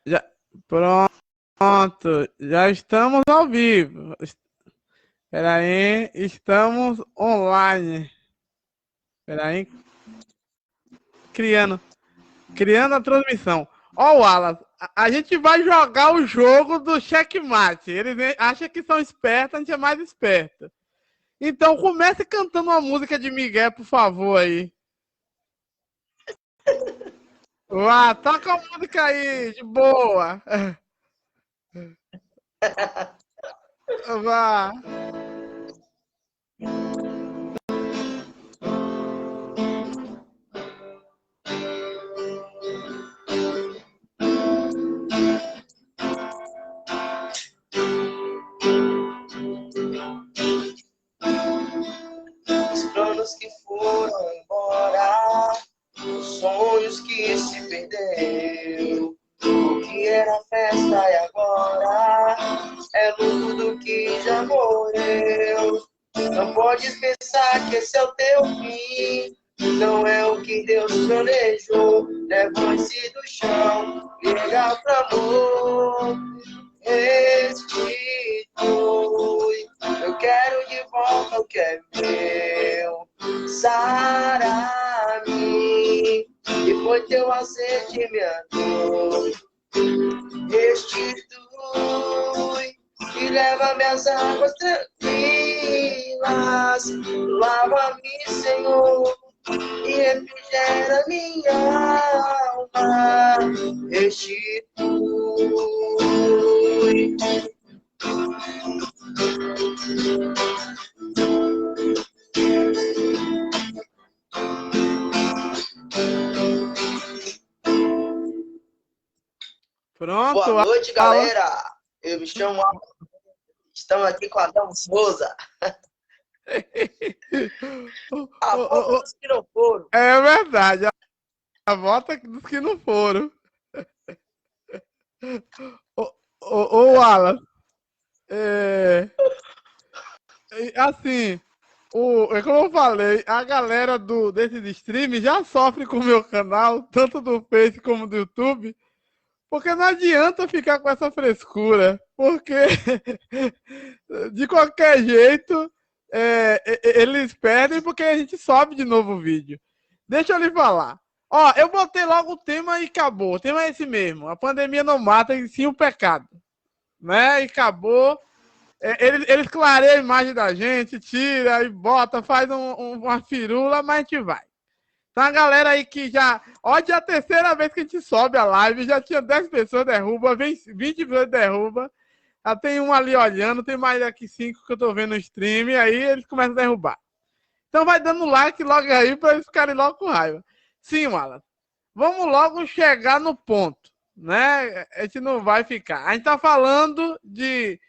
Já, pronto, já estamos ao vivo. Espera aí, estamos online. Espera aí, criando, criando a transmissão. Ó, o Wallace, a gente vai jogar o jogo do checkmate. Eles acham que são espertos, a gente é mais esperto. Então comece cantando uma música de Miguel, por favor, aí. Vá, toca a música aí, de boa. Vá. Os planos que foram embora, os sonhos que se perdeu. O que era festa e agora é luto do que já morreu. Não podes pensar que esse é o teu fim. Não é o que Deus planejou. Levante-se do chão, liga pro amor. Restitui. Eu quero de volta o que é meu. Sara-me. E foi teu ausente minha dor. Restitui. E leva-me às águas tranquilas. Lava-me, Senhor. E refrigera minha alma. Restitui. Pronto. Boa noite, galera. Eu me chamo Alan. Estamos aqui com a Adão Souza. A volta dos que não foram. É verdade. A volta dos que não foram. Ô, Wallace. Assim, é como eu falei, a galera desses streams já sofre com o meu canal, tanto do Face como do YouTube, porque não adianta ficar com essa frescura, porque de qualquer jeito eles perdem porque a gente sobe de novo o vídeo. Deixa eu lhe falar. Ó, eu botei logo o tema e acabou. O tema é esse mesmo. A pandemia não mata, e sim o pecado. Né? E acabou. Eles clareiam a imagem da gente, tira e bota, faz uma firula, mas a gente vai. Então a galera aí que já. Ó, já é a terceira vez que a gente sobe a live, já tinha 10 pessoas derruba, vem 20 pessoas derruba. Já tem um ali olhando, tem mais aqui 5 que eu tô vendo no stream, e aí eles começam a derrubar. Então vai dando like logo aí para eles ficarem logo com raiva. Sim, Wallace. Vamos logo chegar no ponto, né? A gente não vai ficar. A gente tá falando de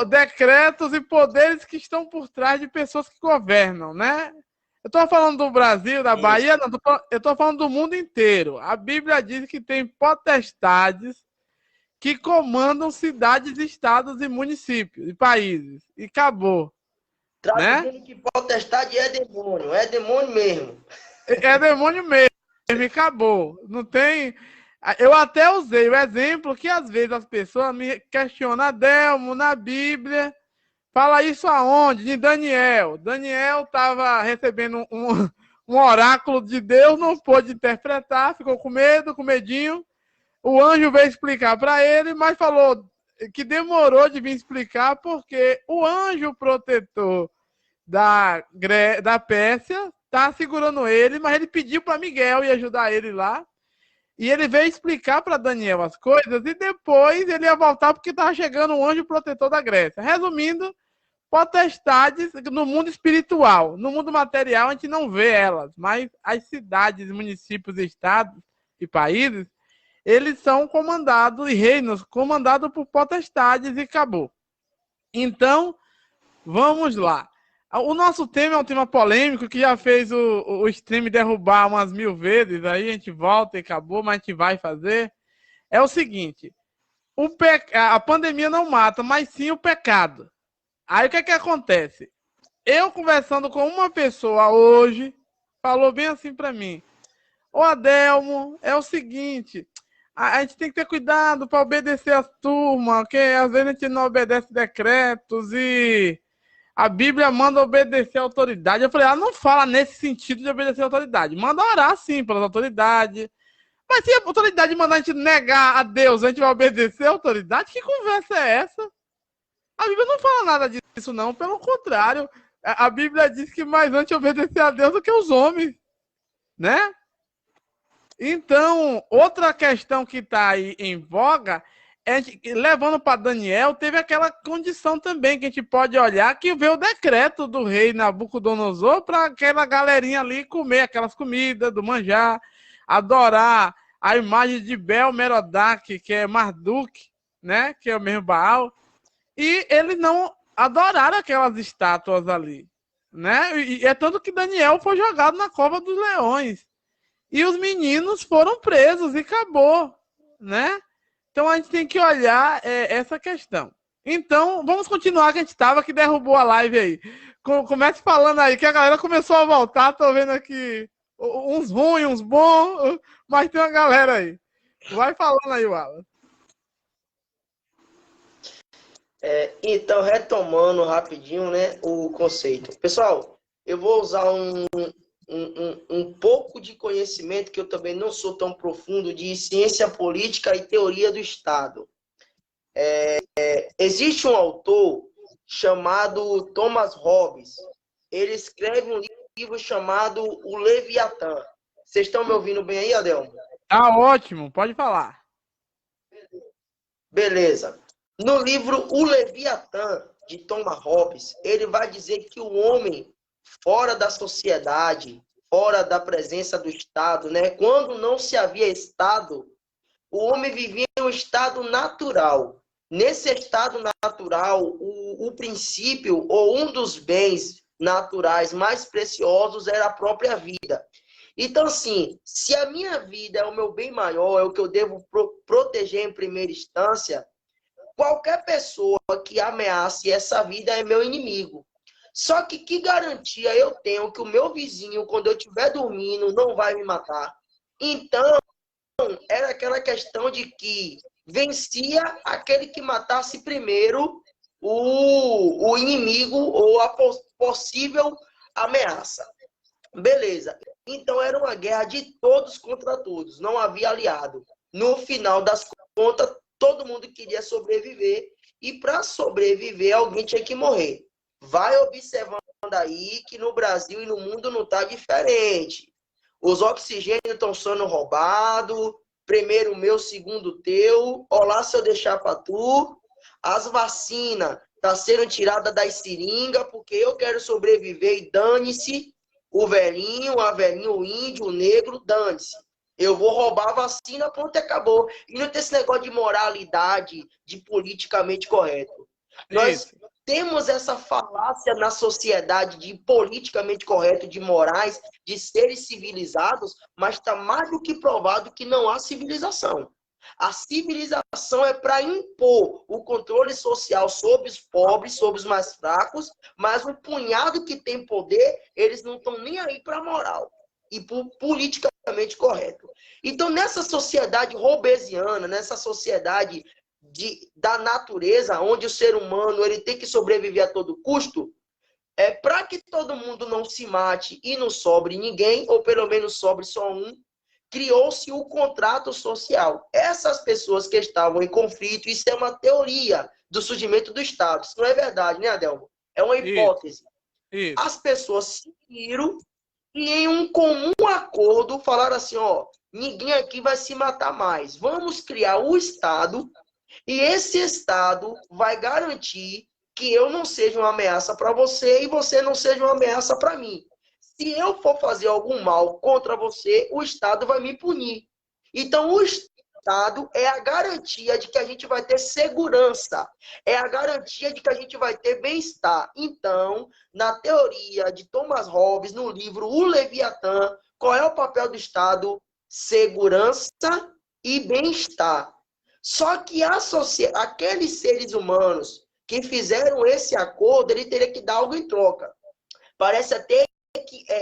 decretos e poderes que estão por trás de pessoas que governam, né? Eu estou falando do Brasil, da Bahia, não, eu estou falando do mundo inteiro. A Bíblia diz que tem potestades que comandam cidades, estados e municípios e países. E acabou. Traduzindo Né? que potestade é demônio mesmo. É demônio mesmo, e acabou. Não tem. Eu até usei o exemplo que às vezes as pessoas me questionam, Adelmo, na Bíblia. Fala isso aonde? De Daniel. Daniel estava recebendo um oráculo de Deus, não pôde interpretar, ficou com medo, com medinho. O anjo veio explicar para ele, mas falou que demorou de vir explicar porque o anjo protetor da Pérsia tá segurando ele, mas ele pediu para Miguel ir ajudar ele lá. E ele veio explicar para Daniel as coisas e depois ele ia voltar porque estava chegando um anjo protetor da Grécia. Resumindo, potestades no mundo espiritual. No mundo material, a gente não vê elas, mas as cidades, municípios, estados e países, eles são comandados, e reinos comandados por potestades e acabou. Então, vamos lá. O nosso tema é um tema polêmico que já fez o stream derrubar umas 1000 vezes, aí a gente volta e acabou, mas a gente vai fazer. É o seguinte, a pandemia não mata, mas sim o pecado. Aí o que é que acontece? Eu conversando com uma pessoa hoje, falou bem assim para mim: Ô Adelmo, é o seguinte, A gente tem que ter cuidado para obedecer as turmas, porque às vezes a gente não obedece decretos e a Bíblia manda obedecer a autoridade. Eu falei, não fala nesse sentido de obedecer a autoridade. Manda orar, sim, pelas autoridades. Mas se a autoridade mandar a gente negar a Deus, a gente vai obedecer a autoridade? Que conversa é essa? A Bíblia não fala nada disso, não. Pelo contrário, a Bíblia diz que mais antes obedecer a Deus do que os homens, né? Então, outra questão que está aí em voga é, levando para Daniel, teve aquela condição também que a gente pode olhar, que veio o decreto do rei Nabucodonosor para aquela galerinha ali comer aquelas comidas do manjar, adorar a imagem de Bel-Merodach, que é Marduk, né, que é o mesmo Baal, e eles não adoraram aquelas estátuas ali, né? E é tanto que Daniel foi jogado na cova dos leões. E os meninos foram presos e acabou, né? Então a gente tem que olhar essa questão. Então, vamos continuar que a gente estava, que derrubou a live aí. Comece falando aí, que a galera começou a voltar, tô vendo aqui uns ruins, uns bons, mas tem uma galera aí. Vai falando aí, Wallace. Então, retomando rapidinho, né, o conceito. Pessoal, eu vou usar um pouco de conhecimento, que eu também não sou tão profundo, de ciência política e teoria do Estado. Existe um autor chamado Thomas Hobbes. Ele escreve um livro chamado O Leviatã. Vocês estão me ouvindo bem aí, Adelmo? Tá ótimo, pode falar. Beleza. No livro O Leviatã, de Thomas Hobbes, ele vai dizer que o homem, fora da sociedade, fora da presença do Estado, né? Quando não se havia Estado, o homem vivia em um estado natural. Nesse estado natural, o princípio ou um dos bens naturais mais preciosos era a própria vida. Então, assim, se a minha vida é o meu bem maior, é o que eu devo proteger em primeira instância, qualquer pessoa que ameace essa vida é meu inimigo. Só que garantia eu tenho que o meu vizinho, quando eu estiver dormindo, não vai me matar? Então, era aquela questão de que vencia aquele que matasse primeiro o inimigo ou a possível ameaça. Beleza. Então, era uma guerra de todos contra todos. Não havia aliado. No final das contas, todo mundo queria sobreviver. E para sobreviver, alguém tinha que morrer. Vai observando aí que no Brasil e no mundo não está diferente. Os oxigênios estão sendo roubados. Primeiro meu, segundo teu. Olá, se eu deixar para tu. As vacinas estão sendo tiradas das seringas porque eu quero sobreviver e dane-se. O velhinho, a velhinha, o índio, o negro, dane-se. Eu vou roubar a vacina, pronto, acabou. E não tem esse negócio de moralidade, de politicamente correto. Nós temos essa falácia na sociedade de politicamente correto, de morais, de seres civilizados, mas está mais do que provado que não há civilização. A civilização é para impor o controle social sobre os pobres, sobre os mais fracos, mas o punhado que tem poder, eles não estão nem aí para a moral e por politicamente correto. Então, nessa sociedade hobbesiana, nessa sociedade da natureza, onde o ser humano ele tem que sobreviver a todo custo, para que todo mundo não se mate e não sobre ninguém, ou pelo menos sobre só um, criou-se o contrato social. Essas pessoas que estavam em conflito, isso é uma teoria do surgimento do Estado. Isso não é verdade, né, Adelmo? É uma hipótese. Isso. As pessoas se uniram e em um comum acordo falaram assim, ó, ninguém aqui vai se matar mais. Vamos criar o Estado e esse Estado vai garantir que eu não seja uma ameaça para você e você não seja uma ameaça para mim. Se eu for fazer algum mal contra você, o Estado vai me punir. Então, o Estado é a garantia de que a gente vai ter segurança. É a garantia de que a gente vai ter bem-estar. Então, na teoria de Thomas Hobbes, no livro O Leviatã, qual é o papel do Estado? Segurança e bem-estar. Só que aqueles seres humanos que fizeram esse acordo, ele teria que dar algo em troca. Parece até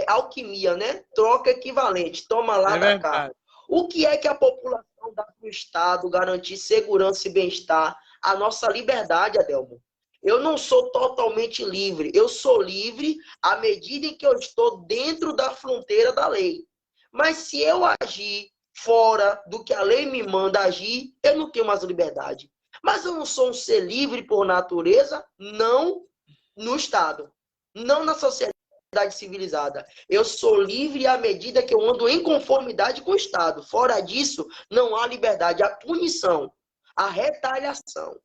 alquimia, né? Troca equivalente, toma lá da cá. O que é que a população não dá para o Estado garantir segurança e bem-estar, a nossa liberdade, Adelmo. Eu não sou totalmente livre. Eu sou livre à medida em que eu estou dentro da fronteira da lei. Mas se eu agir fora do que a lei me manda agir, eu não tenho mais liberdade. Mas eu não sou um ser livre por natureza, não no Estado, não na sociedade civilizada. Eu sou livre à medida que eu ando em conformidade com o Estado. Fora disso, não há liberdade. A punição, a retaliação.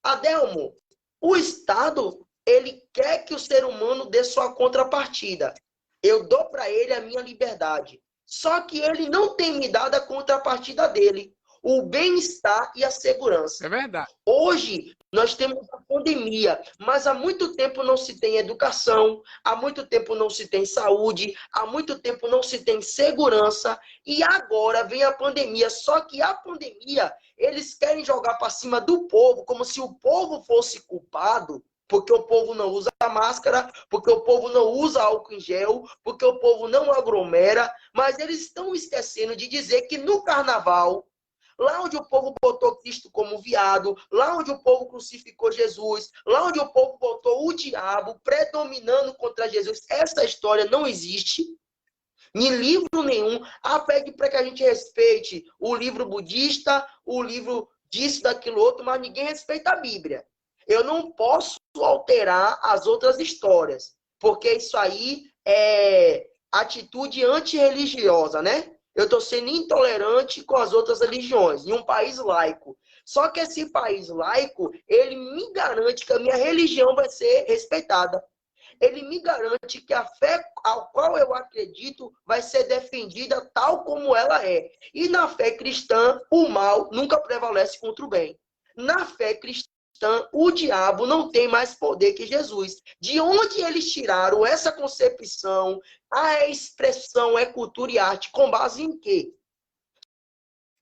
Adelmo, o Estado, ele quer que o ser humano dê sua contrapartida. Eu dou para ele a minha liberdade. Só que ele não tem me dado a contrapartida dele, o bem-estar e a segurança. É verdade. Hoje, nós temos a pandemia, mas há muito tempo não se tem educação, há muito tempo não se tem saúde, há muito tempo não se tem segurança, e agora vem a pandemia. Só que a pandemia, eles querem jogar para cima do povo, como se o povo fosse culpado, porque o povo não usa máscara, porque o povo não usa álcool em gel, porque o povo não aglomera, mas eles estão esquecendo de dizer que no carnaval, lá onde o povo botou Cristo como viado, lá onde o povo crucificou Jesus, lá onde o povo botou o diabo predominando contra Jesus, essa história não existe em livro nenhum. Pede para que a gente respeite o livro budista, o livro disso, daquilo outro, mas ninguém respeita a Bíblia. Eu não posso alterar as outras histórias, porque isso aí é atitude antirreligiosa, né? Eu estou sendo intolerante com as outras religiões, em um país laico. Só que esse país laico, ele me garante que a minha religião vai ser respeitada. Ele me garante que a fé ao qual eu acredito vai ser defendida tal como ela é. E na fé cristã, o mal nunca prevalece contra o bem. Na fé cristã, o diabo não tem mais poder que Jesus. De onde eles tiraram essa concepção? A expressão é cultura e arte. Com base em quê?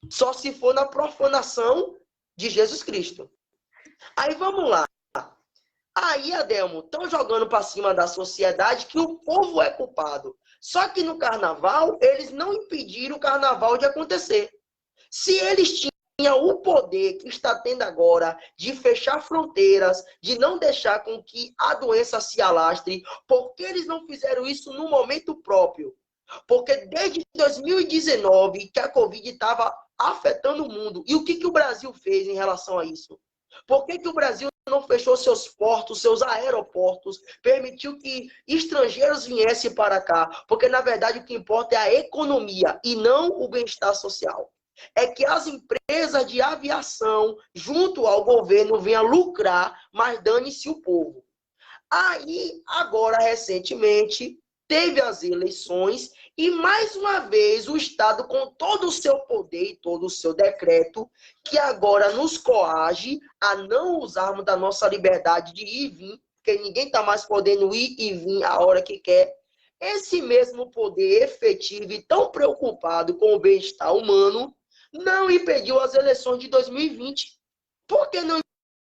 Só se for na profanação de Jesus Cristo. Aí vamos lá. Aí, Adelmo, estão jogando para cima da sociedade que o povo é culpado. Só que no carnaval, eles não impediram o carnaval de acontecer. Se eles tinham o poder que está tendo agora de fechar fronteiras, de não deixar com que a doença se alastre, por que eles não fizeram isso no momento próprio? Porque desde 2019 que a Covid estava afetando o mundo. E o que o Brasil fez em relação a isso? Por que o Brasil não fechou seus portos, seus aeroportos, permitiu que estrangeiros viessem para cá? Porque, na verdade, o que importa é a economia e não o bem-estar social. É que as empresas de aviação, junto ao governo, venham lucrar, mas dane-se o povo. Aí, agora, recentemente, teve as eleições e, mais uma vez, o Estado, com todo o seu poder e todo o seu decreto, que agora nos coage a não usarmos da nossa liberdade de ir e vir, porque ninguém está mais podendo ir e vir a hora que quer. Esse mesmo poder efetivo e tão preocupado com o bem-estar humano não impediu as eleições de 2020. Por que não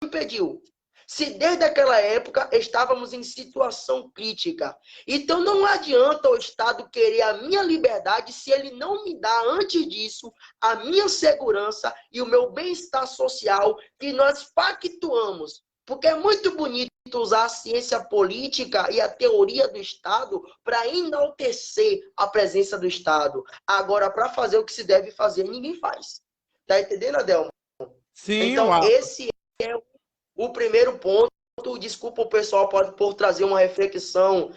impediu? Se desde aquela época estávamos em situação crítica. Então não adianta o Estado querer a minha liberdade se ele não me dá, antes disso, a minha segurança e o meu bem-estar social que nós pactuamos. Porque é muito bonito usar a ciência política e a teoria do Estado para enaltecer a presença do Estado. Agora, para fazer o que se deve fazer, ninguém faz. Tá entendendo, Adelmo? Sim, então, uau. esse é o primeiro ponto. Desculpa o pessoal por trazer uma reflexão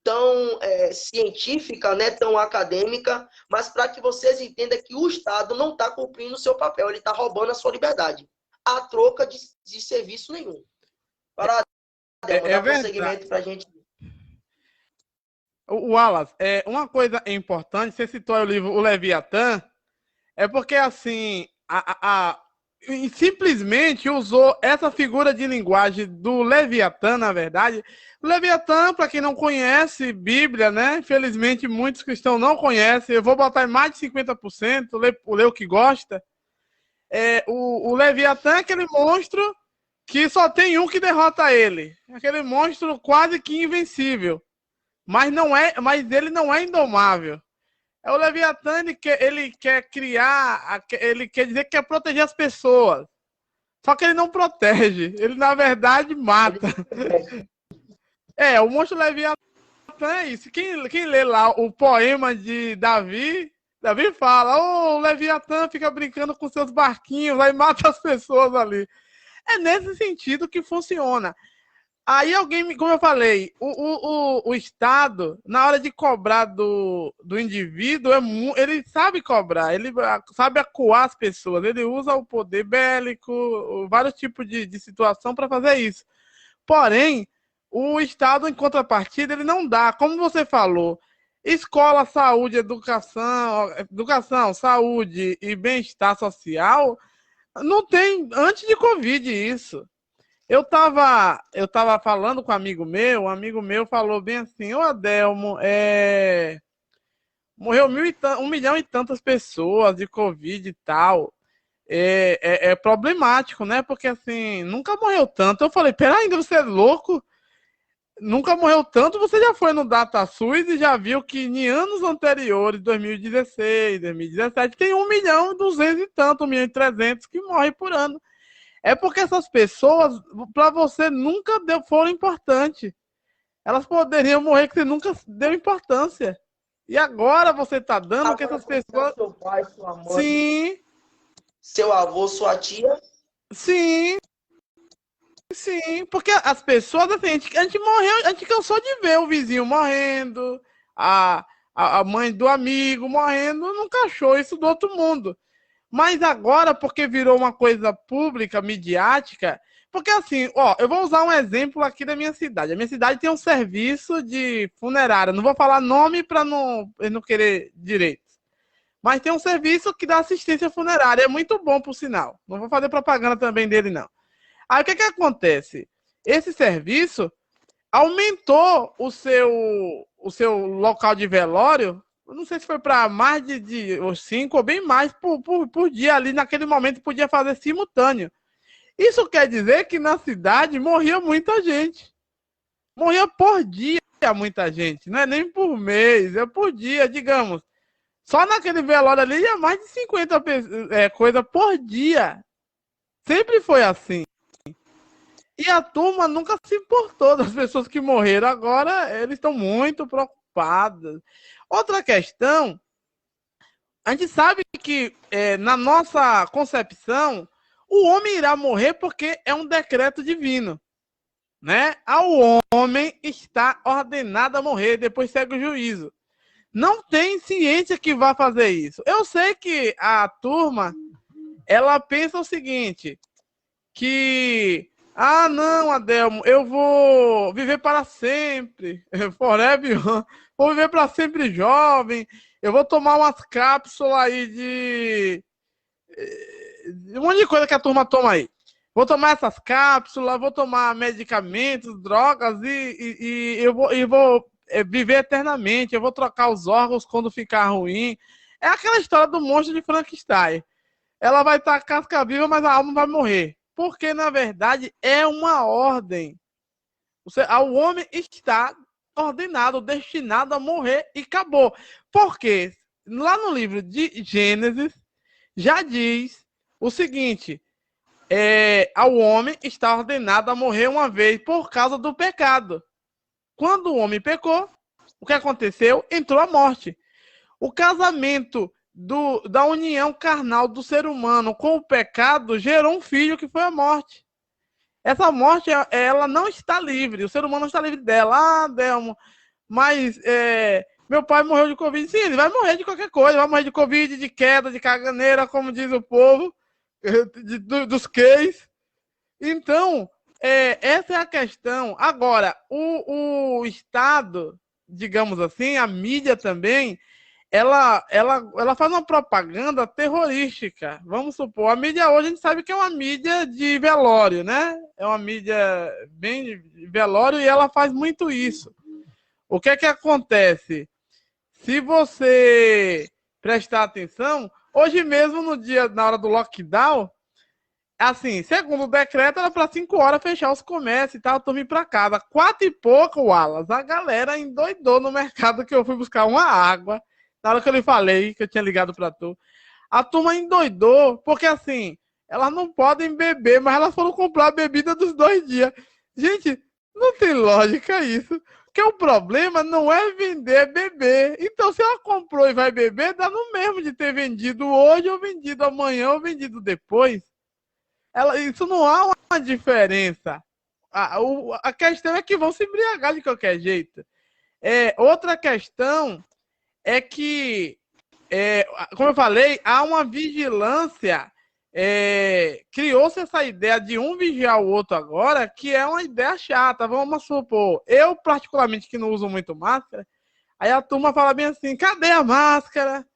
tão científica, né, tão acadêmica, mas para que vocês entendam que o Estado não está cumprindo o seu papel, ele está roubando a sua liberdade, a troca de serviço nenhum. Para dar prosseguimento para a gente. Wallace, uma coisa importante, você citou o livro O Leviatã, é porque, assim, simplesmente usou essa figura de linguagem do Leviatã, na verdade. O Leviatã, para quem não conhece Bíblia, né? Infelizmente, muitos cristãos não conhecem. Eu vou botar em mais de 50%, ler o que gosta. O Leviatã é aquele monstro que só tem um que derrota ele. Aquele monstro quase que invencível. Mas ele não é indomável. É o Leviatã, ele quer criar, ele quer dizer que quer proteger as pessoas. Só que ele não protege, ele na verdade mata. O monstro Leviatã é isso. Quem lê lá o poema de Davi, Davi fala, o Leviatã fica brincando com seus barquinhos, aí mata as pessoas ali. É nesse sentido que funciona. Aí alguém, como eu falei, o Estado, na hora de cobrar do indivíduo, ele sabe cobrar, ele sabe acuar as pessoas, ele usa o poder bélico, vários tipos de situação para fazer isso. Porém, o Estado, em contrapartida, ele não dá, como você falou, escola, saúde, educação, saúde e bem-estar social, não tem antes de Covid isso. Eu tava falando com um amigo meu falou bem assim, ô Adelmo, morreu 1 milhão e tantas pessoas de Covid e tal. É problemático, né? Porque assim, nunca morreu tanto. Eu falei, pera ainda, você é louco? Nunca morreu tanto, você já foi no DataSUS e já viu que em anos anteriores, 2016, 2017, tem 1 milhão e 200 e tanto, 1 milhão e 300 que morrem por ano. É porque essas pessoas, para você, nunca foram importantes. Elas poderiam morrer que você nunca deu importância. E agora você está dando que essas pessoas. Seu pai, sua mãe. Sim. Seu avô, sua tia. Sim. Sim. Porque as pessoas, assim, a gente morreu, a gente cansou de ver o vizinho morrendo, a mãe do amigo morrendo, nunca achou isso do outro mundo. Mas agora, porque virou uma coisa pública, midiática, porque assim, ó, eu vou usar um exemplo aqui da minha cidade. A minha cidade tem um serviço de funerária. Não vou falar nome para não querer direitos. Mas tem um serviço que dá assistência funerária. É muito bom, por sinal. Não vou fazer propaganda também dele, não. Aí o que acontece? Esse serviço aumentou o seu local de velório. Eu não sei se foi para mais de 5 ou bem mais por dia ali. Naquele momento podia fazer simultâneo. Isso quer dizer que na cidade morria muita gente. Morria por dia muita gente. Não é nem por mês, é por dia, digamos. Só naquele velório ali ia mais de 50 coisas por dia. Sempre foi assim. E a turma nunca se importou das pessoas que morreram. Agora eles estão muito preocupados. Outra questão, a gente sabe que na nossa concepção, o homem irá morrer porque é um decreto divino, né? Ao homem está ordenado a morrer, depois segue o juízo. Não tem ciência que vá fazer isso. Eu sei que a turma, ela pensa o seguinte, que não, Adelmo, eu vou viver para sempre, forever, vou viver para sempre jovem, eu vou tomar umas cápsulas aí de um monte de coisa que a turma toma aí. Vou tomar essas cápsulas, vou tomar medicamentos, drogas e eu vou viver eternamente, eu vou trocar os órgãos quando ficar ruim. É aquela história do monstro de Frankenstein. Ela vai estar casca viva, mas a alma vai morrer. Porque, na verdade, é uma ordem. O homem está ordenado, destinado a morrer e acabou. Porque lá no livro de Gênesis já diz o seguinte: ao homem está ordenado a morrer uma vez por causa do pecado. Quando o homem pecou, o que aconteceu? Entrou a morte. O casamento da união carnal do ser humano com o pecado gerou um filho que foi a morte. Essa morte, ela não está livre. O ser humano não está livre dela. Delmo, mas meu pai morreu de Covid. Sim, ele vai morrer de qualquer coisa. Vai morrer de Covid, de queda, de caganeira, como diz o povo, dos queis. Então, essa é a questão. Agora, o Estado, digamos assim, a mídia também, ela faz uma propaganda terrorística. Vamos supor, a mídia hoje a gente sabe que é uma mídia de velório, né? É uma mídia bem de velório e ela faz muito isso. O que é que acontece? Se você prestar atenção, hoje mesmo, na hora do lockdown, assim, segundo o decreto, era para 5 horas fechar os comércios e tal, turma ir para casa. 4 e pouco, Wallace, a galera endoidou no mercado que eu fui buscar uma água. Na hora que eu lhe falei, que eu tinha ligado pra tu. A turma endoidou, porque assim, elas não podem beber, mas elas foram comprar a bebida dos 2 dias. Gente, não tem lógica isso. Porque o problema não é vender, é beber. Então, se ela comprou e vai beber, dá no mesmo de ter vendido hoje, ou vendido amanhã, ou vendido depois. Isso não há uma diferença. A questão é que vão se embriagar de qualquer jeito. Outra questão é que, como eu falei, há uma vigilância. Criou-se essa ideia de um vigiar o outro agora, que é uma ideia chata. Vamos supor, eu particularmente que não uso muito máscara, aí a turma fala bem assim, cadê a máscara?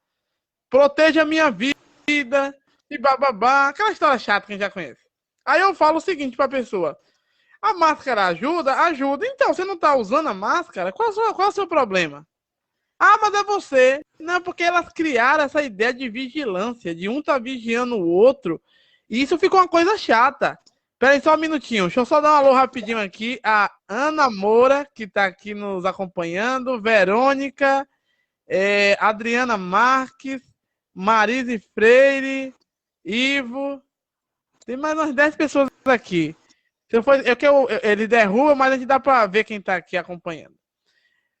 Proteja a minha vida, e bababá, aquela história chata que a gente já conhece. Aí eu falo o seguinte para a pessoa, a máscara ajuda? Ajuda. Então, você não está usando a máscara? Qual é o seu problema? Ah, mas é você. Não, porque elas criaram essa ideia de vigilância, de um tá vigiando o outro. E isso ficou uma coisa chata. Pera aí só um minutinho. Deixa eu só dar um alô rapidinho aqui. A Ana Moura, que tá aqui nos acompanhando. Verônica. Adriana Marques. Marise Freire. Ivo. Tem mais umas 10 pessoas aqui. Se eu for, ele derruba, mas a gente dá pra ver quem tá aqui acompanhando.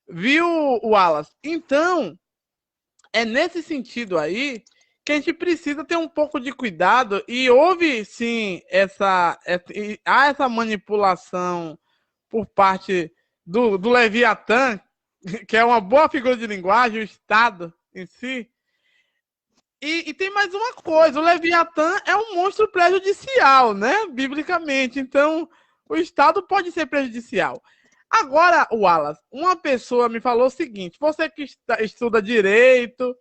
Viu, Wallace? Então, é nesse sentido aí que a gente precisa ter um pouco de cuidado e houve, sim, há essa manipulação por parte do Leviatã, que é uma boa figura de linguagem, o Estado em si. E tem mais uma coisa, o Leviatã é um monstro prejudicial, né? Biblicamente. Então, o Estado pode ser prejudicial. Agora, Wallace, uma pessoa me falou o seguinte, você que estuda direito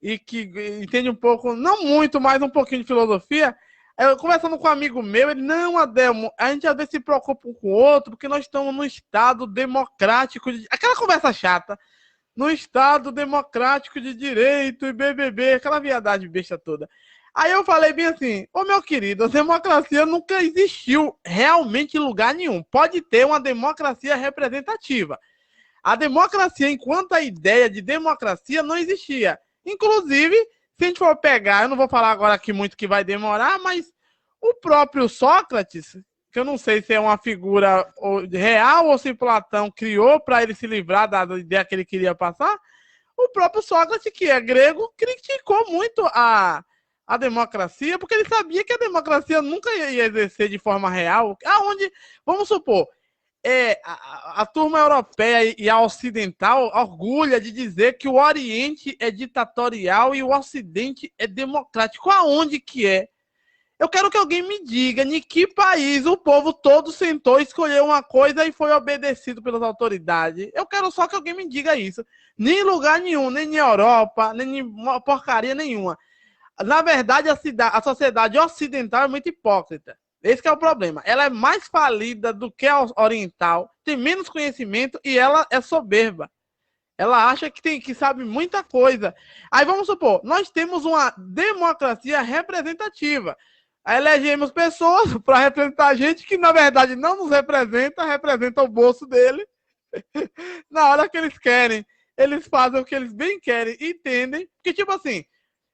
e que entende um pouco, não muito, mas um pouquinho de filosofia, eu conversando com um amigo meu, ele, não, Adelmo, a gente às vezes se preocupa um com o outro, porque nós estamos num Estado democrático, aquela conversa chata, num Estado democrático de direito e BBB, aquela viadagem besta toda. Aí eu falei bem assim, ô meu querido, a democracia nunca existiu realmente em lugar nenhum. Pode ter uma democracia representativa. A democracia, enquanto a ideia de democracia não existia. Inclusive, se a gente for pegar, eu não vou falar agora aqui muito que vai demorar, mas o próprio Sócrates, que eu não sei se é uma figura real ou se Platão criou para ele se livrar da ideia que ele queria passar, o próprio Sócrates, que é grego, criticou muito a democracia, porque ele sabia que a democracia nunca ia exercer de forma real. Aonde, vamos supor, a turma europeia e a ocidental orgulha de dizer que o Oriente é ditatorial e o Ocidente é democrático. Aonde que é? Eu quero que alguém me diga em que país o povo todo sentou, escolheu uma coisa e foi obedecido pelas autoridades. Eu quero só que alguém me diga isso. Nem em lugar nenhum, nem na Europa, nem em porcaria nenhuma. Na verdade, a sociedade ocidental é muito hipócrita. Esse é o problema. Ela é mais falida do que a oriental, tem menos conhecimento e ela é soberba. Ela acha que sabe muita coisa. Aí vamos supor, nós temos uma democracia representativa. Aí elegemos pessoas para representar a gente que, na verdade, não nos representa o bolso dele. Na hora que eles querem, eles fazem o que eles bem querem, entendem. Porque, tipo assim,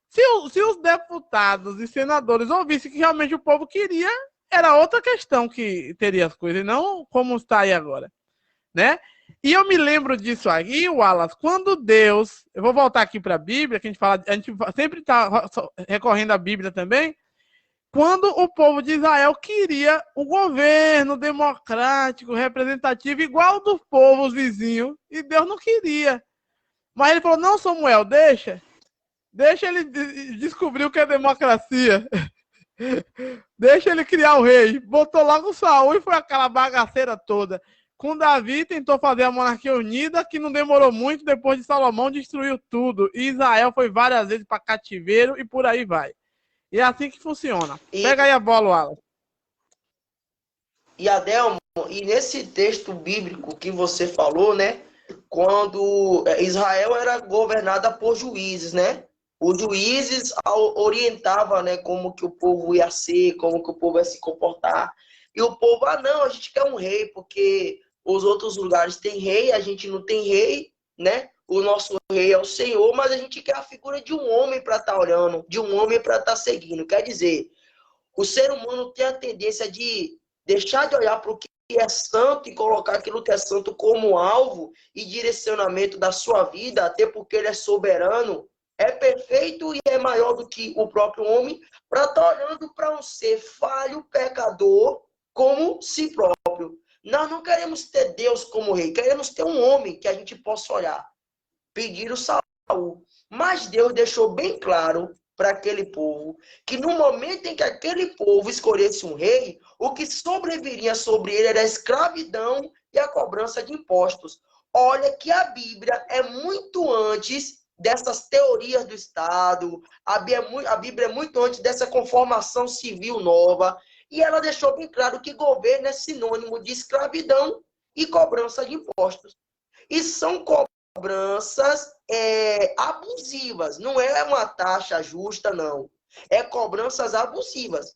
se os deputados e senadores ouvissem que realmente o povo queria, era outra questão que teria as coisas, e não como está aí agora, né? E eu me lembro disso aí, Wallace, quando Deus... Eu vou voltar aqui para a Bíblia, que a gente sempre está recorrendo à Bíblia também. Quando o povo de Israel queria um governo democrático, representativo, igual dos povos vizinhos, e Deus não queria. Mas ele falou, não, Samuel, deixa ele descobrir o que é democracia. Deixa ele criar o rei. Botou logo o Saul e foi aquela bagaceira toda. Com Davi tentou fazer a monarquia unida, que não demorou muito, depois de Salomão destruiu tudo. E Israel foi várias vezes para cativeiro e por aí vai. E é assim que funciona. Pega aí a bola, Wallace. E Adelmo, e nesse texto bíblico que você falou, né? Quando Israel era governada por juízes, né? Os juízes orientavam, né, como que o povo ia ser, como que o povo ia se comportar. E o povo, não, a gente quer um rei, porque os outros lugares têm rei, a gente não tem rei, né? o nosso rei é o Senhor, mas a gente quer a figura de um homem para estar olhando, de um homem para estar seguindo. Quer dizer, o ser humano tem a tendência de deixar de olhar para o que é santo e colocar aquilo que é santo como alvo e direcionamento da sua vida, até porque ele é soberano, é perfeito e é maior do que o próprio homem, para estar olhando para um ser falho, pecador, como si próprio. Nós não queremos ter Deus como rei, queremos ter um homem que a gente possa olhar. Pediram Saul. Mas Deus deixou bem claro para aquele povo que no momento em que aquele povo escolhesse um rei, o que sobreviria sobre ele era a escravidão e a cobrança de impostos. Olha que a Bíblia é muito antes dessas teorias do Estado, a Bíblia é muito antes dessa conformação civil nova, e ela deixou bem claro que governo é sinônimo de escravidão e cobrança de impostos. E são cobranças abusivas. Não é uma taxa justa, não. É cobranças abusivas.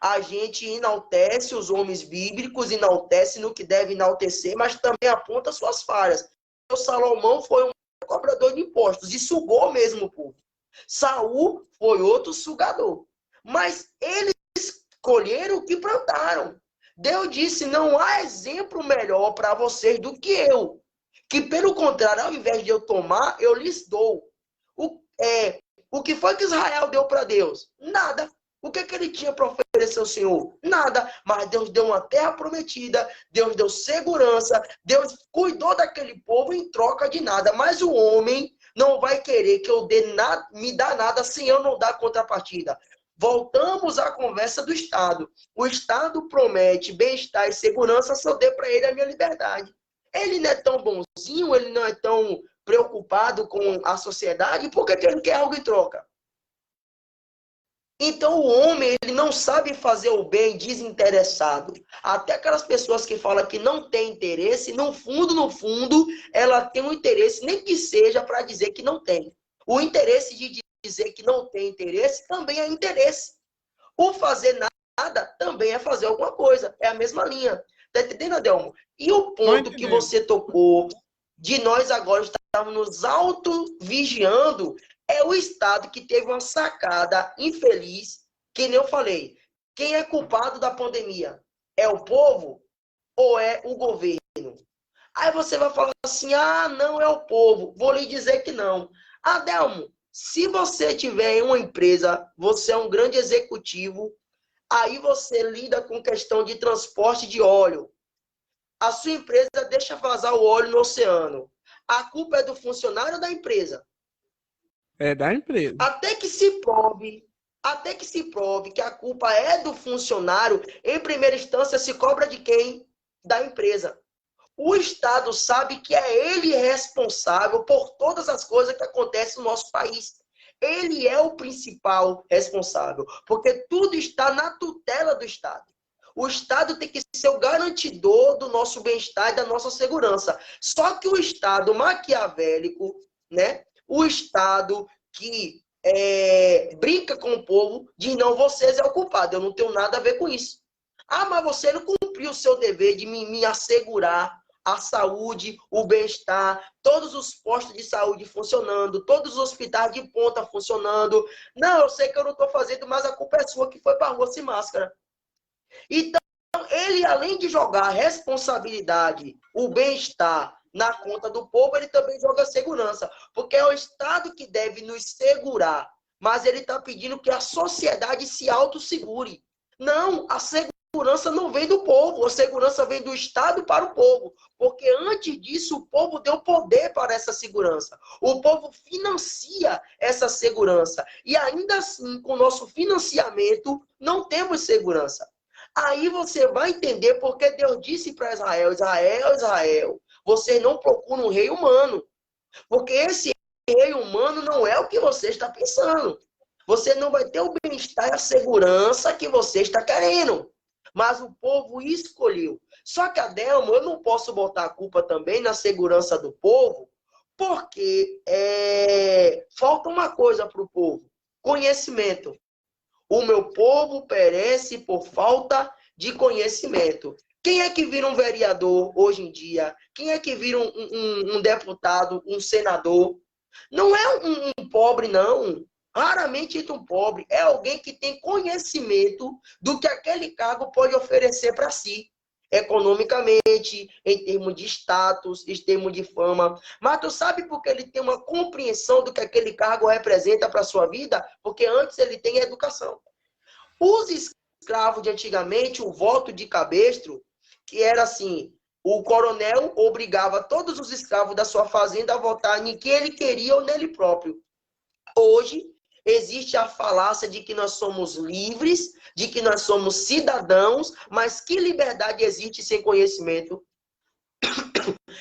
A gente enaltece os homens bíblicos, enaltece no que deve enaltecer, mas também aponta suas falhas. O Salomão foi um cobrador de impostos e sugou mesmo o povo. Saul foi outro sugador. Mas eles escolheram o que plantaram. Deus disse, não há exemplo melhor para vocês do que eu. Que, pelo contrário, ao invés de eu tomar, eu lhes dou. O que foi que Israel deu para Deus? Nada. O que ele tinha para oferecer ao Senhor? Nada. Mas Deus deu uma terra prometida, Deus deu segurança, Deus cuidou daquele povo em troca de nada. Mas o homem não vai querer que eu dê nada, me dá nada sem eu não dar contrapartida. Voltamos à conversa do Estado. O Estado promete bem-estar e segurança se eu der para ele a minha liberdade. Ele não é tão bonzinho, ele não é tão preocupado com a sociedade, por que ele quer algo em troca? Então o homem, ele não sabe fazer o bem desinteressado. Até aquelas pessoas que falam que não tem interesse, no fundo, ela tem um interesse, nem que seja para dizer que não tem. O interesse de dizer que não tem interesse também é interesse. O fazer nada também é fazer alguma coisa. É a mesma linha. Tá entendendo, Adelmo? E o ponto que você tocou de nós agora estarmos nos auto-vigiando é o Estado que teve uma sacada infeliz, que nem eu falei. Quem é culpado da pandemia? É o povo ou é o governo? Aí você vai falar assim, ah, não é o povo. Vou lhe dizer que não. Adelmo, se você tiver uma empresa, você é um grande executivo, aí você lida com questão de transporte de óleo. A sua empresa deixa vazar o óleo no oceano. A culpa é do funcionário ou da empresa? É da empresa. Até que se prove que a culpa é do funcionário, em primeira instância se cobra de quem? Da empresa. O Estado sabe que é ele responsável por todas as coisas que acontecem no nosso país. Ele é o principal responsável, porque tudo está na tutela do Estado. O Estado tem que ser o garantidor do nosso bem-estar e da nossa segurança. Só que o Estado maquiavélico, né? O Estado que brinca com o povo, diz, não, vocês é o culpado, eu não tenho nada a ver com isso. Ah, mas você não cumpriu o seu dever de me assegurar a saúde, o bem-estar, todos os postos de saúde funcionando, todos os hospitais de ponta funcionando. Não, eu sei que eu não estou fazendo, mas a culpa é sua que foi para a rua sem máscara. Então, ele, além de jogar a responsabilidade, o bem-estar na conta do povo, ele também joga a segurança. Porque é o Estado que deve nos segurar. Mas ele está pedindo que a sociedade se autossegure. Não, a segurança não vem do povo. A segurança vem do Estado para o povo. Porque antes disso, o povo deu poder para essa segurança. O povo financia essa segurança. E ainda assim, com o nosso financiamento, não temos segurança. Aí você vai entender porque Deus disse para Israel, Israel, vocês não procuram um rei humano. Porque esse rei humano não é o que você está pensando. Você não vai ter o bem-estar e a segurança que você está querendo. Mas o povo escolheu. Só que, Adelmo, eu não posso botar a culpa também na segurança do povo, porque falta uma coisa para o povo: conhecimento. O meu povo perece por falta de conhecimento. Quem é que vira um vereador hoje em dia? Quem é que vira um deputado, um senador? Não é um pobre, não. Raramente entra um pobre. É alguém que tem conhecimento do que aquele cargo pode oferecer para si. Economicamente, em termos de status, em termos de fama. Mas tu sabe por que ele tem uma compreensão do que aquele cargo representa para a sua vida? Porque antes ele tem educação. Os escravos de antigamente, o voto de cabestro, que era assim, o coronel obrigava todos os escravos da sua fazenda a votar em quem ele queria ou nele próprio. Hoje, existe a falácia de que nós somos livres, de que nós somos cidadãos, mas que liberdade existe sem conhecimento?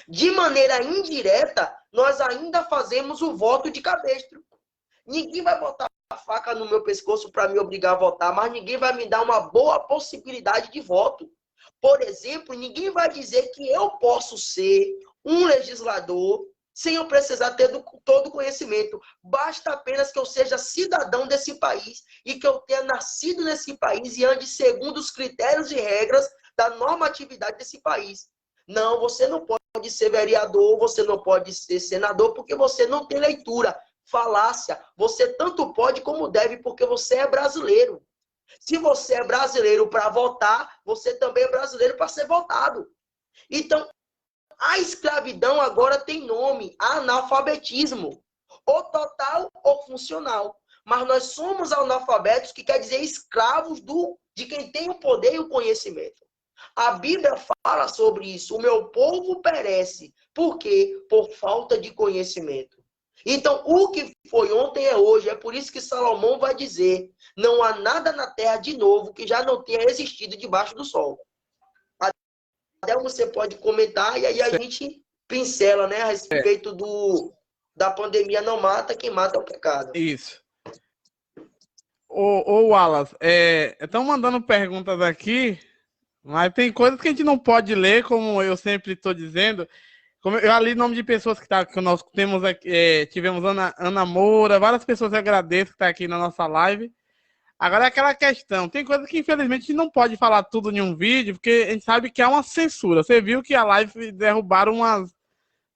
De maneira indireta, nós ainda fazemos o voto de cabestro. Ninguém vai botar a faca no meu pescoço para me obrigar a votar, mas ninguém vai me dar uma boa possibilidade de voto. Por exemplo, ninguém vai dizer que eu posso ser um legislador sem eu precisar ter todo o conhecimento. Basta apenas que eu seja cidadão desse país e que eu tenha nascido nesse país e ande segundo os critérios e regras da normatividade desse país. Não, você não pode ser vereador, você não pode ser senador, porque você não tem leitura. Falácia. Você tanto pode como deve, porque você é brasileiro. Se você é brasileiro para votar, você também é brasileiro para ser votado. Então, a escravidão agora tem nome, analfabetismo. Ou total ou funcional. Mas nós somos analfabetos, que quer dizer escravos de quem tem o poder e o conhecimento. A Bíblia fala sobre isso. O meu povo perece. Por quê? Por falta de conhecimento. Então, o que foi ontem é hoje. É por isso que Salomão vai dizer: não há nada na terra de novo que já não tenha existido debaixo do sol. Até você pode comentar e aí a gente pincela, né, a respeito da pandemia. Não mata, quem mata é o pecado. Isso. Ô Wallace, estão mandando perguntas aqui, mas tem coisas que a gente não pode ler, como eu sempre estou dizendo. Como eu li o nome de pessoas que nós temos aqui, tivemos Ana Moura, várias pessoas que agradeço que estão aqui na nossa live. Agora é aquela questão, tem coisas que infelizmente a gente não pode falar tudo em um vídeo, porque a gente sabe que há uma censura. Você viu que a live derrubaram umas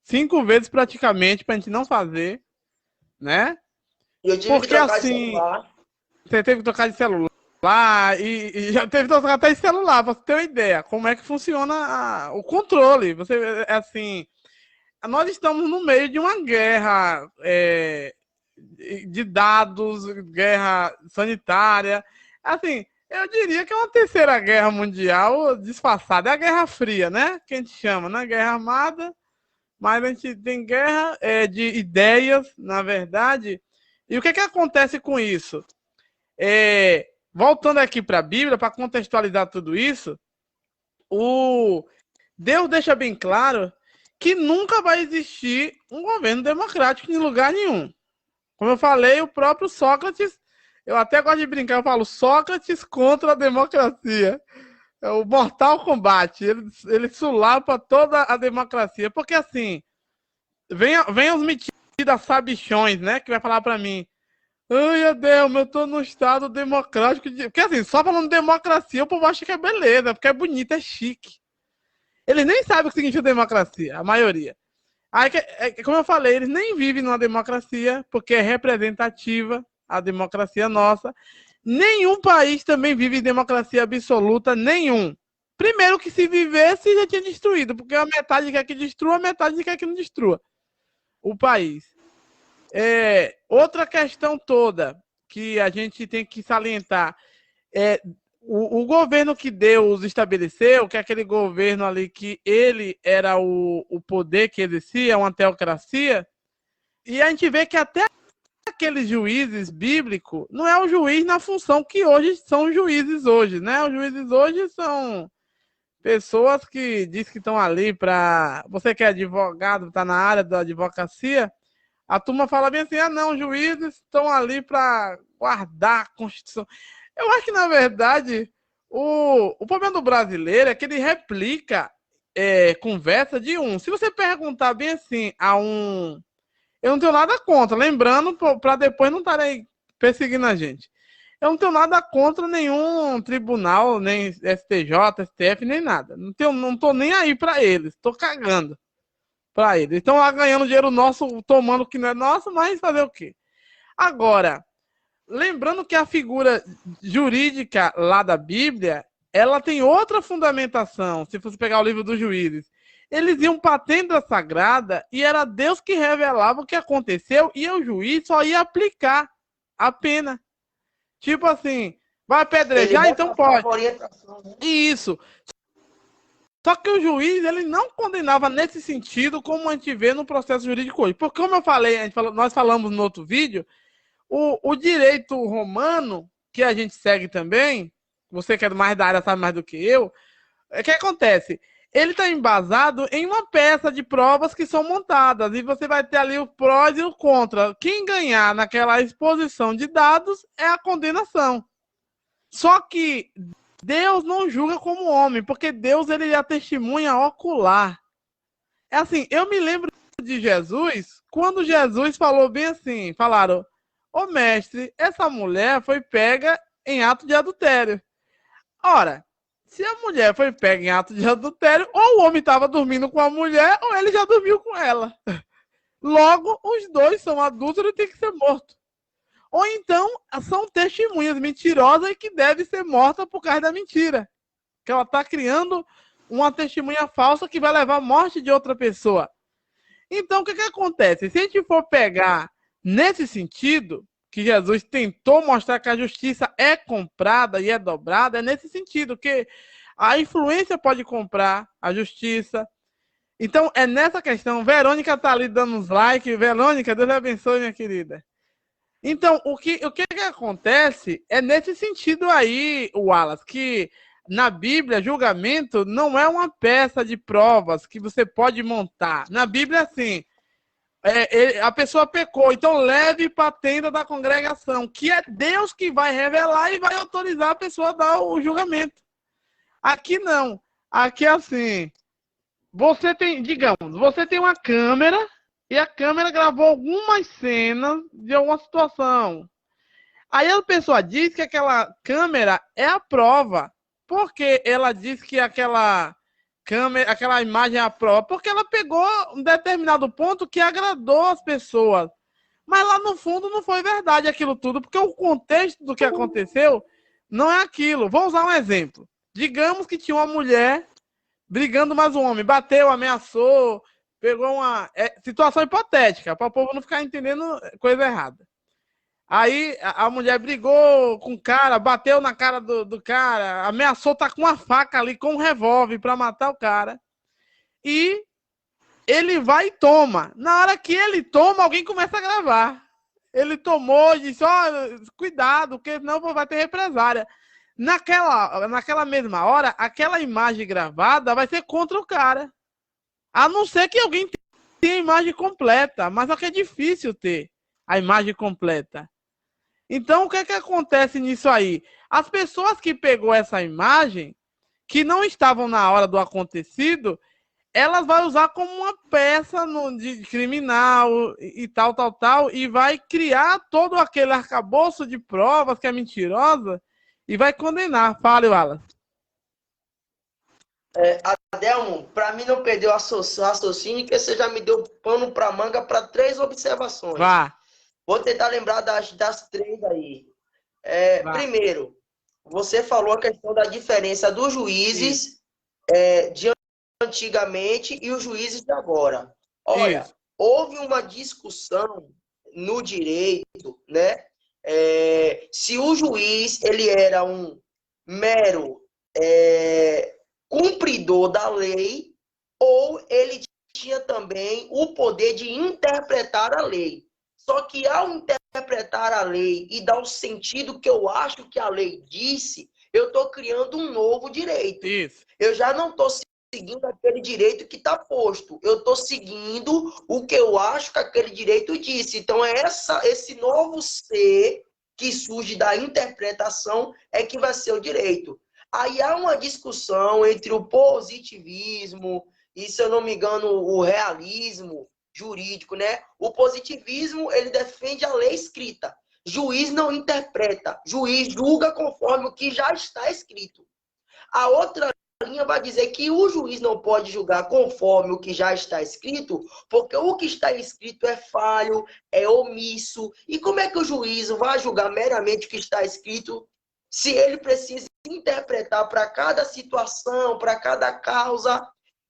5 vezes praticamente pra gente não fazer, né? Eu tive Porque que trocar de assim, celular. você teve que trocar de celular e já teve que trocar até de celular, pra você ter uma ideia como é que funciona o controle. Você, assim, nós estamos no meio de uma guerra de dados, guerra sanitária. Assim, eu diria que é uma terceira guerra mundial disfarçada. É a Guerra Fria, né? Que a gente chama, né? Guerra armada, mas a gente tem guerra de ideias, na verdade. E o que acontece com isso? Voltando aqui para a Bíblia, para contextualizar tudo isso, Deus deixa bem claro que nunca vai existir um governo democrático em lugar nenhum. Como eu falei, o próprio Sócrates, eu até gosto de brincar, eu falo Sócrates contra a democracia. É o mortal combate. Ele sulapa toda a democracia. Porque assim, vem os metidos sabichões, né? Que vai falar para mim: ai, Adelmo, eu tô num estado democrático. Porque assim, só falando democracia, o povo acha que é beleza, porque é bonito, é chique. Eles nem sabem o que significa democracia, a maioria. Aí, como eu falei, eles nem vivem numa democracia, porque é representativa a democracia nossa. Nenhum país também vive em democracia absoluta, nenhum. Primeiro que se vivesse, já tinha destruído, porque a metade quer que destrua, a metade quer que não destrua o país. Outra questão toda que a gente tem que salientar é o governo que Deus estabeleceu, que é aquele governo ali que ele era o poder que exercia, uma teocracia, e a gente vê que até aqueles juízes bíblicos não é o juiz na função que hoje são juízes hoje, né? Os juízes hoje são pessoas que dizem que estão ali para... Você que é advogado, está na área da advocacia, a turma fala bem assim: ah, não, os juízes estão ali para guardar a Constituição. Eu acho que, na verdade, o problema do brasileiro é que ele replica conversa de um. Se você perguntar bem assim a um... Eu não tenho nada contra, lembrando, para depois não estarem perseguindo a gente. Eu não tenho nada contra nenhum tribunal, nem STJ, STF, nem nada. Não tô nem aí para eles. Tô cagando para eles. Estão lá ganhando dinheiro nosso, tomando o que não é nosso, mas fazer o quê? Agora, lembrando que a figura jurídica lá da Bíblia, ela tem outra fundamentação. Se você pegar o livro dos Juízes, eles iam para a tenda sagrada e era Deus que revelava o que aconteceu e o juiz só ia aplicar a pena. Tipo assim, vai apedrejar, então pode. Né? Isso. Só que o juiz, ele não condenava nesse sentido, como a gente vê no processo jurídico hoje. Porque, como eu falei, nós falamos no outro vídeo, o direito romano, que a gente segue também, você que é mais da área sabe mais do que eu, o que acontece? Ele está embasado em uma peça de provas que são montadas, e você vai ter ali o prós e o contra. Quem ganhar naquela exposição de dados é a condenação. Só que Deus não julga como homem, porque Deus ele é a testemunha ocular. É assim, eu me lembro de Jesus, quando Jesus falou bem assim, falaram, ô mestre, essa mulher foi pega em ato de adultério. Ora, se a mulher foi pega em ato de adultério, ou o homem estava dormindo com a mulher, ou ele já dormiu com ela. Logo, os dois são adúlteros e tem que ser morto. Ou então, são testemunhas mentirosas e que devem ser mortas por causa da mentira. Que ela está criando uma testemunha falsa que vai levar à morte de outra pessoa. Então, o que acontece? Se a gente for pegar nesse sentido, que Jesus tentou mostrar que a justiça é comprada e é dobrada, é nesse sentido, que a influência pode comprar a justiça. Então, é nessa questão. Verônica está ali dando uns likes. Verônica, Deus abençoe, minha querida. Então, o que acontece é nesse sentido aí, Wallace, que na Bíblia, julgamento não é uma peça de provas que você pode montar. Na Bíblia, assim, a pessoa pecou, então leve para a tenda da congregação, que é Deus que vai revelar e vai autorizar a pessoa a dar o julgamento. Aqui não. Aqui é assim, você tem uma câmera e a câmera gravou algumas cenas de alguma situação. Aí a pessoa diz que aquela câmera é a prova. Por que ela diz que aquela câmera, aquela imagem é a prova? Porque ela pegou um determinado ponto que agradou as pessoas. Mas lá no fundo não foi verdade aquilo tudo, porque o contexto do que aconteceu não é aquilo. Vou usar um exemplo. Digamos que tinha uma mulher brigando mais um homem, bateu, ameaçou, pegou uma situação hipotética, para o povo não ficar entendendo coisa errada. Aí a mulher brigou com o cara, bateu na cara do cara, ameaçou, tá com uma faca ali, com um revólver para matar o cara. E ele vai e toma. Na hora que ele toma, alguém começa a gravar. Ele tomou e disse, cuidado, porque senão vai ter represária. Naquela mesma hora, aquela imagem gravada vai ser contra o cara. A não ser que alguém tenha a imagem completa, mas é que é difícil ter a imagem completa. Então, o que acontece nisso aí? As pessoas que pegou essa imagem, que não estavam na hora do acontecido, elas vão usar como uma peça de criminal e tal, e vai criar todo aquele arcabouço de provas que é mentirosa e vai condenar. Fale, Wallace. Adelmo, para mim não perder o raciocínio, que você já me deu pano para manga para 3 observações. Vá. Vou tentar lembrar das 3 aí. Primeiro, você falou a questão da diferença dos juízes de antigamente e os juízes de agora. Olha, houve uma discussão no direito, né? Se o juiz ele era um mero cumpridor da lei ou ele tinha também o poder de interpretar a lei. Só que ao interpretar a lei e dar o sentido que eu acho que a lei disse, eu estou criando um novo direito. Isso. Eu já não estou seguindo aquele direito que está posto. Eu estou seguindo o que eu acho que aquele direito disse. Então, esse novo ser que surge da interpretação é que vai ser o direito. Aí há uma discussão entre o positivismo e, se eu não me engano, o realismo jurídico, né? O positivismo, ele defende a lei escrita. Juiz não interpreta, juiz julga conforme o que já está escrito. A outra linha vai dizer que o juiz não pode julgar conforme o que já está escrito, porque o que está escrito é falho, é omisso. E como é que o juiz vai julgar meramente o que está escrito, se ele precisa interpretar para cada situação, para cada causa?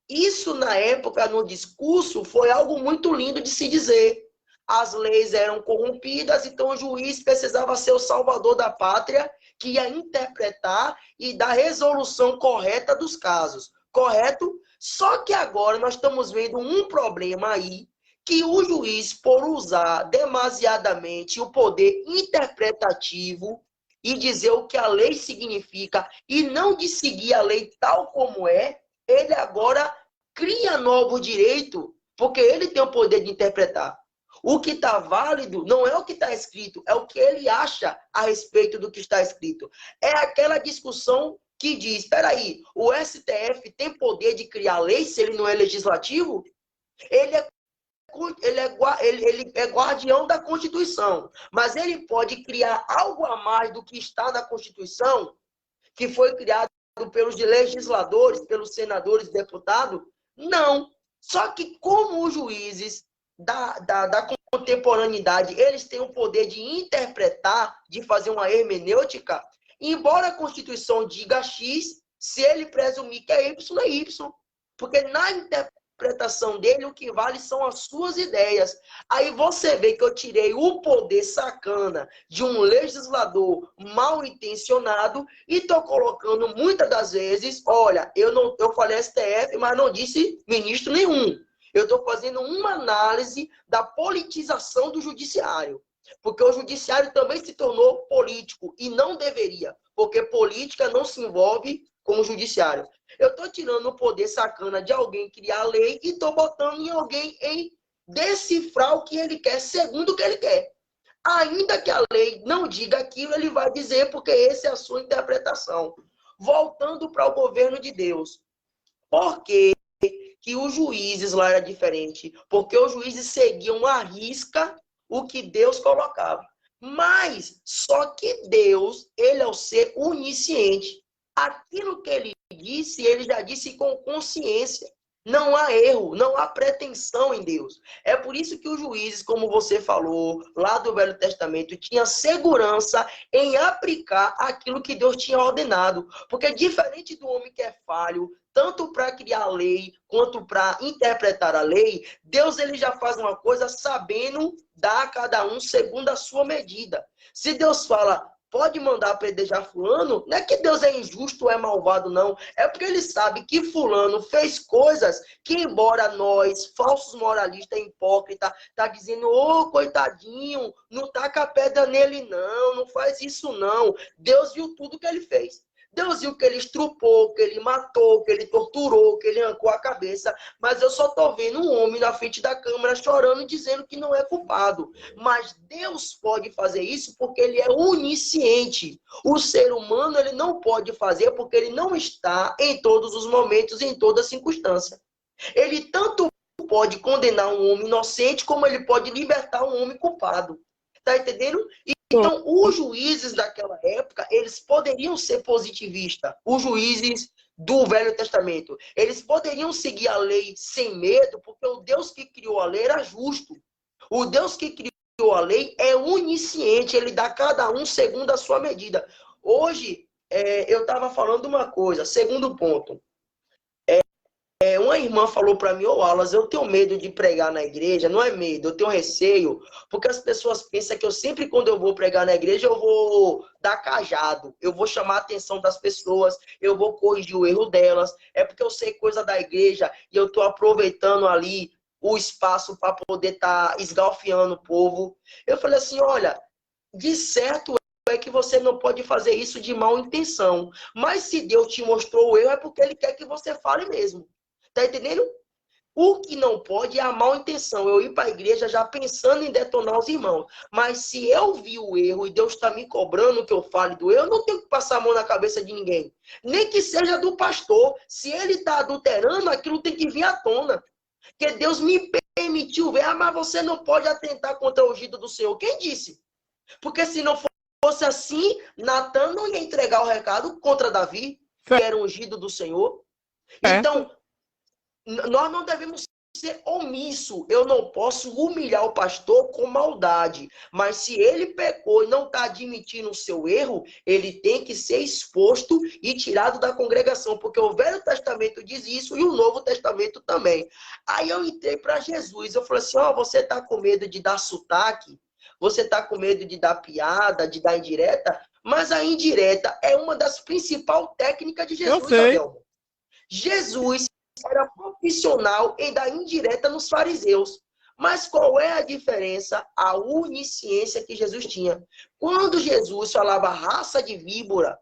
Isso, na época, no discurso, foi algo muito lindo de se dizer. As leis eram corrompidas, então o juiz precisava ser o salvador da pátria, que ia interpretar e dar resolução correta dos casos. Correto? Só que agora nós estamos vendo um problema aí, que o juiz, por usar demasiadamente o poder interpretativo e dizer o que a lei significa e não de seguir a lei tal como é, ele agora cria novo direito, porque ele tem o poder de interpretar. O que está válido não é o que está escrito, é o que ele acha a respeito do que está escrito. É aquela discussão que diz, espera aí, o STF tem poder de criar lei se ele não é legislativo? Ele é guardião da Constituição, mas ele pode criar algo a mais do que está na Constituição, que foi criado pelos legisladores, pelos senadores e deputados? Não. Só que como os juízes da contemporaneidade, eles têm o poder de interpretar, de fazer uma hermenêutica, embora a Constituição diga X, se ele presumir que é Y, é Y. Porque na interpretação dele, o que vale são as suas ideias. Aí você vê que eu tirei o poder sacana de um legislador mal intencionado e estou colocando muitas das vezes, olha, eu falei STF, mas não disse ministro nenhum. Eu estou fazendo uma análise da politização do judiciário. Porque o judiciário também se tornou político e não deveria, porque política não se envolve com o judiciário. Eu estou tirando o poder sacana de alguém criar a lei e estou botando em alguém em decifrar o que ele quer, segundo o que ele quer. Ainda que a lei não diga aquilo, ele vai dizer, porque essa é a sua interpretação. Voltando para o governo de Deus. Por quê que os juízes lá era diferente? Porque os juízes seguiam à risca o que Deus colocava. Mas, só que Deus, ele é o ser onisciente. Aquilo que ele disse, ele já disse com consciência. Não há erro, não há pretensão em Deus. É por isso que os juízes, como você falou, lá do Velho Testamento, tinham segurança em aplicar aquilo que Deus tinha ordenado. Porque diferente do homem que é falho, tanto para criar a lei, quanto para interpretar a lei, Deus ele já faz uma coisa sabendo dar a cada um segundo a sua medida. Se Deus fala, pode mandar apedrejar fulano, não é que Deus é injusto ou é malvado, não. É porque ele sabe que fulano fez coisas que, embora nós, falsos moralistas, hipócritas, tá dizendo, ô, coitadinho, não taca a pedra nele, não, não faz isso, não. Deus viu tudo que ele fez. Deus viu que ele estrupou, que ele matou, que ele torturou, que ele arrancou a cabeça. Mas eu só estou vendo um homem na frente da câmera chorando e dizendo que não é culpado. Mas Deus pode fazer isso porque ele é onisciente. O ser humano ele não pode fazer porque ele não está em todos os momentos, em toda circunstância. Ele tanto pode condenar um homem inocente como ele pode libertar um homem culpado. Tá entendendo? Então, os juízes daquela época, eles poderiam ser positivistas. Os juízes do Velho Testamento. Eles poderiam seguir a lei sem medo, porque o Deus que criou a lei era justo. O Deus que criou a lei é onisciente. Ele dá a cada um segundo a sua medida. Hoje, eu estava falando uma coisa. Segundo ponto. Uma irmã falou para mim, ô Alas, eu tenho medo de pregar na igreja. Não é medo, eu tenho receio, porque as pessoas pensam que eu sempre, quando eu vou pregar na igreja, eu vou dar cajado, eu vou chamar a atenção das pessoas, eu vou corrigir o erro delas. É porque eu sei coisa da igreja e eu estou aproveitando ali o espaço para poder estar esgalfiando o povo. Eu falei assim, olha, de certo é que você não pode fazer isso de má intenção. Mas se Deus te mostrou o erro, é porque Ele quer que você fale mesmo. Tá entendendo? O que não pode é a má intenção. Eu ir para a igreja já pensando em detonar os irmãos. Mas se eu vi o erro e Deus está me cobrando que eu fale do erro, eu não tenho que passar a mão na cabeça de ninguém. Nem que seja do pastor. Se ele está adulterando, aquilo tem que vir à tona. Porque Deus me permitiu ver, mas você não pode atentar contra o ungido do Senhor. Quem disse? Porque se não fosse assim, Natan não ia entregar o recado contra Davi, que era ungido do Senhor. Então, nós não devemos ser omisso. Eu não posso humilhar o pastor com maldade. Mas se ele pecou e não está admitindo o seu erro, ele tem que ser exposto e tirado da congregação. Porque o Velho Testamento diz isso e o Novo Testamento também. Aí eu entrei para Jesus. Eu falei assim, você está com medo de dar sotaque? Você está com medo de dar piada, de dar indireta? Mas a indireta é uma das principais técnicas de Jesus, Adelmo. Jesus era profissional em dar indireta nos fariseus. Mas qual é a diferença? A onisciência que Jesus tinha. Quando Jesus falava raça de víbora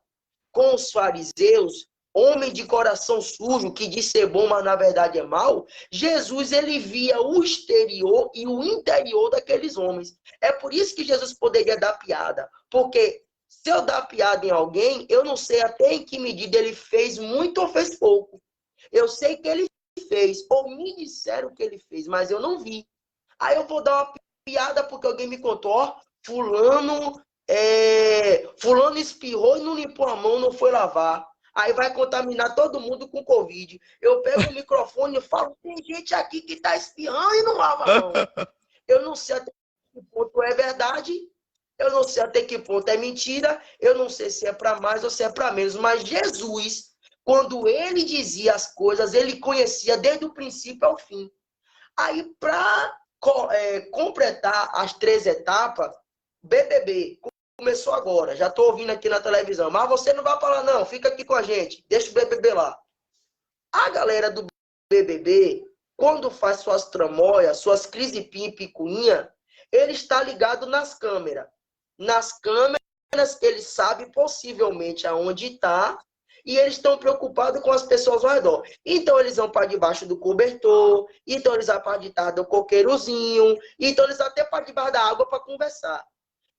com os fariseus, homem de coração sujo, que diz ser bom, mas na verdade é mau, Jesus ele via o exterior e o interior daqueles homens. É por isso que Jesus poderia dar piada. Porque se eu dar piada em alguém, eu não sei até em que medida ele fez muito ou fez pouco. Eu sei que ele fez, ou me disseram que ele fez, mas eu não vi. Aí eu vou dar uma piada porque alguém me contou, fulano espirrou e não limpou a mão, não foi lavar. Aí vai contaminar todo mundo com Covid. Eu pego o microfone e falo, tem gente aqui que está espirrando e não lava a mão. Eu não sei até que ponto é verdade, eu não sei até que ponto é mentira, eu não sei se é para mais ou se é para menos, mas Jesus, quando ele dizia as coisas, ele conhecia desde o princípio ao fim. Aí, para completar as 3 etapas, BBB começou agora. Já estou ouvindo aqui na televisão. Mas você não vai falar, não. Fica aqui com a gente. Deixa o BBB lá. A galera do BBB, quando faz suas tramóias, suas crises picuinha, ele está ligado nas câmeras. Nas câmeras, ele sabe possivelmente aonde está e eles estão preocupados com as pessoas ao redor. Então, eles vão para debaixo do cobertor, então eles vão para debaixo do coqueirozinho, então eles até para debaixo da água para conversar.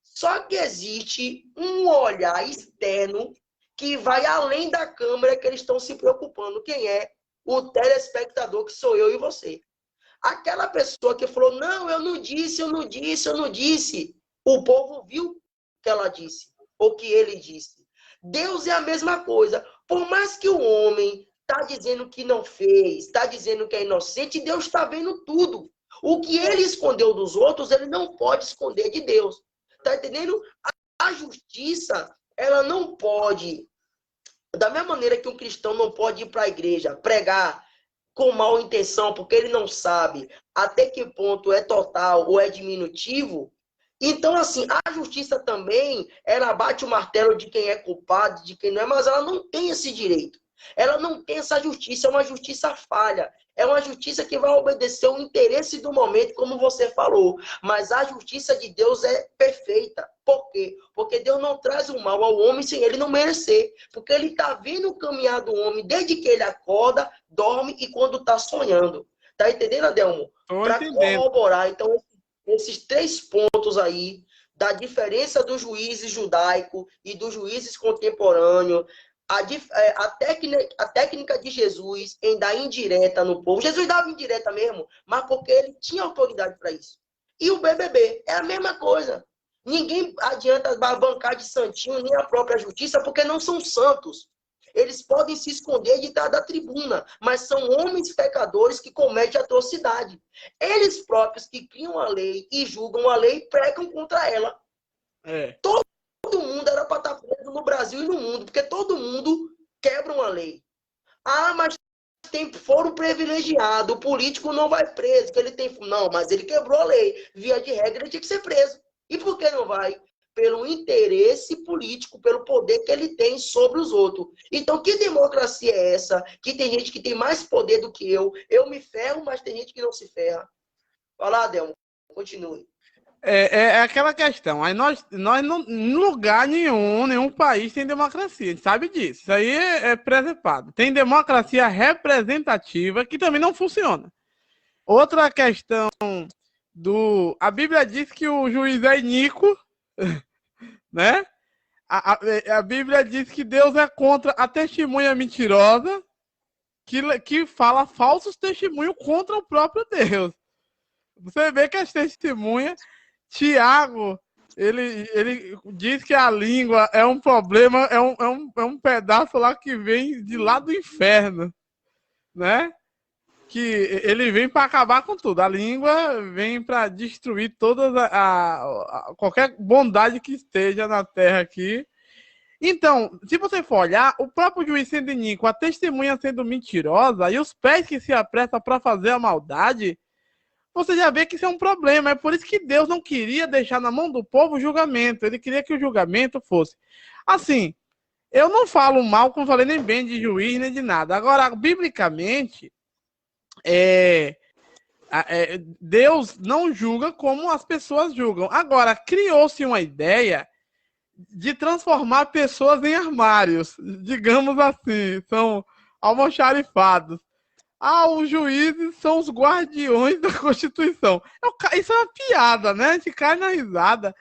Só que existe um olhar externo que vai além da câmera que eles estão se preocupando. Quem é? O telespectador, que sou eu e você. Aquela pessoa que falou, não, eu não disse. O povo viu o que ela disse, ou que ele disse. Deus é a mesma coisa. Por mais que o homem está dizendo que não fez, está dizendo que é inocente, Deus está vendo tudo. O que ele escondeu dos outros, ele não pode esconder de Deus. Está entendendo? A justiça, ela não pode, da mesma maneira que um cristão não pode ir para a igreja pregar com mal intenção, porque ele não sabe até que ponto é total ou é diminutivo. Então, assim, a justiça também, ela bate o martelo de quem é culpado, de quem não é, mas ela não tem esse direito. Ela não tem essa justiça, é uma justiça falha. É uma justiça que vai obedecer o interesse do momento, como você falou. Mas a justiça de Deus é perfeita. Por quê? Porque Deus não traz o mal ao homem sem ele não merecer. Porque ele está vendo o caminhar do homem desde que ele acorda, dorme e quando está sonhando. Tá entendendo, Adelmo? Para corroborar, então, esses 3 pontos aí, da diferença do juízes judaico e dos juízes contemporâneos, a técnica de Jesus em dar indireta no povo. Jesus dava indireta mesmo, mas porque ele tinha autoridade para isso. E o BBB é a mesma coisa. Ninguém adianta bancar de santinho, nem a própria justiça, porque não são santos. Eles podem se esconder de trás da tribuna, mas são homens pecadores que cometem atrocidade. Eles próprios que criam a lei e julgam a lei, pregam contra ela. Todo mundo era para estar preso no Brasil e no mundo, porque todo mundo quebra uma lei. Mas tem foro privilegiado, o político não vai preso, que ele tem... Não, mas ele quebrou a lei. Via de regra, ele tinha que ser preso. E por que não vai? Pelo interesse político, pelo poder que ele tem sobre os outros. Então, que democracia é essa? Que tem gente que tem mais poder do que eu. Eu me ferro, mas tem gente que não se ferra. Vai lá, Adelmo, continue. É aquela questão. Aí nós não, em lugar nenhum país tem democracia. A gente sabe disso. Isso aí é preservado. Tem democracia representativa que também não funciona. Outra questão a Bíblia diz que o juiz é iníquo, né? A Bíblia diz que Deus é contra a testemunha mentirosa que fala falsos testemunhos contra o próprio Deus. Você vê que as testemunhas, Tiago Ele diz que a língua é um problema, é um pedaço lá que vem de lá do inferno, né? Que ele vem para acabar com tudo. A língua vem para destruir qualquer bondade que esteja na terra aqui. Então, se você for olhar, o próprio juiz sendo iníquo, a testemunha sendo mentirosa e os pés que se apressam para fazer a maldade, você já vê que isso é um problema. É por isso que Deus não queria deixar na mão do povo o julgamento. Ele queria que o julgamento fosse assim. Eu não falo mal, como falei, nem bem de juiz, nem de nada. Agora, biblicamente, Deus não julga como as pessoas julgam. Agora, criou-se uma ideia de transformar pessoas em armários, digamos assim, são almoxarifados. Os juízes são os guardiões da Constituição. Isso é uma piada, né? A gente cai na risada.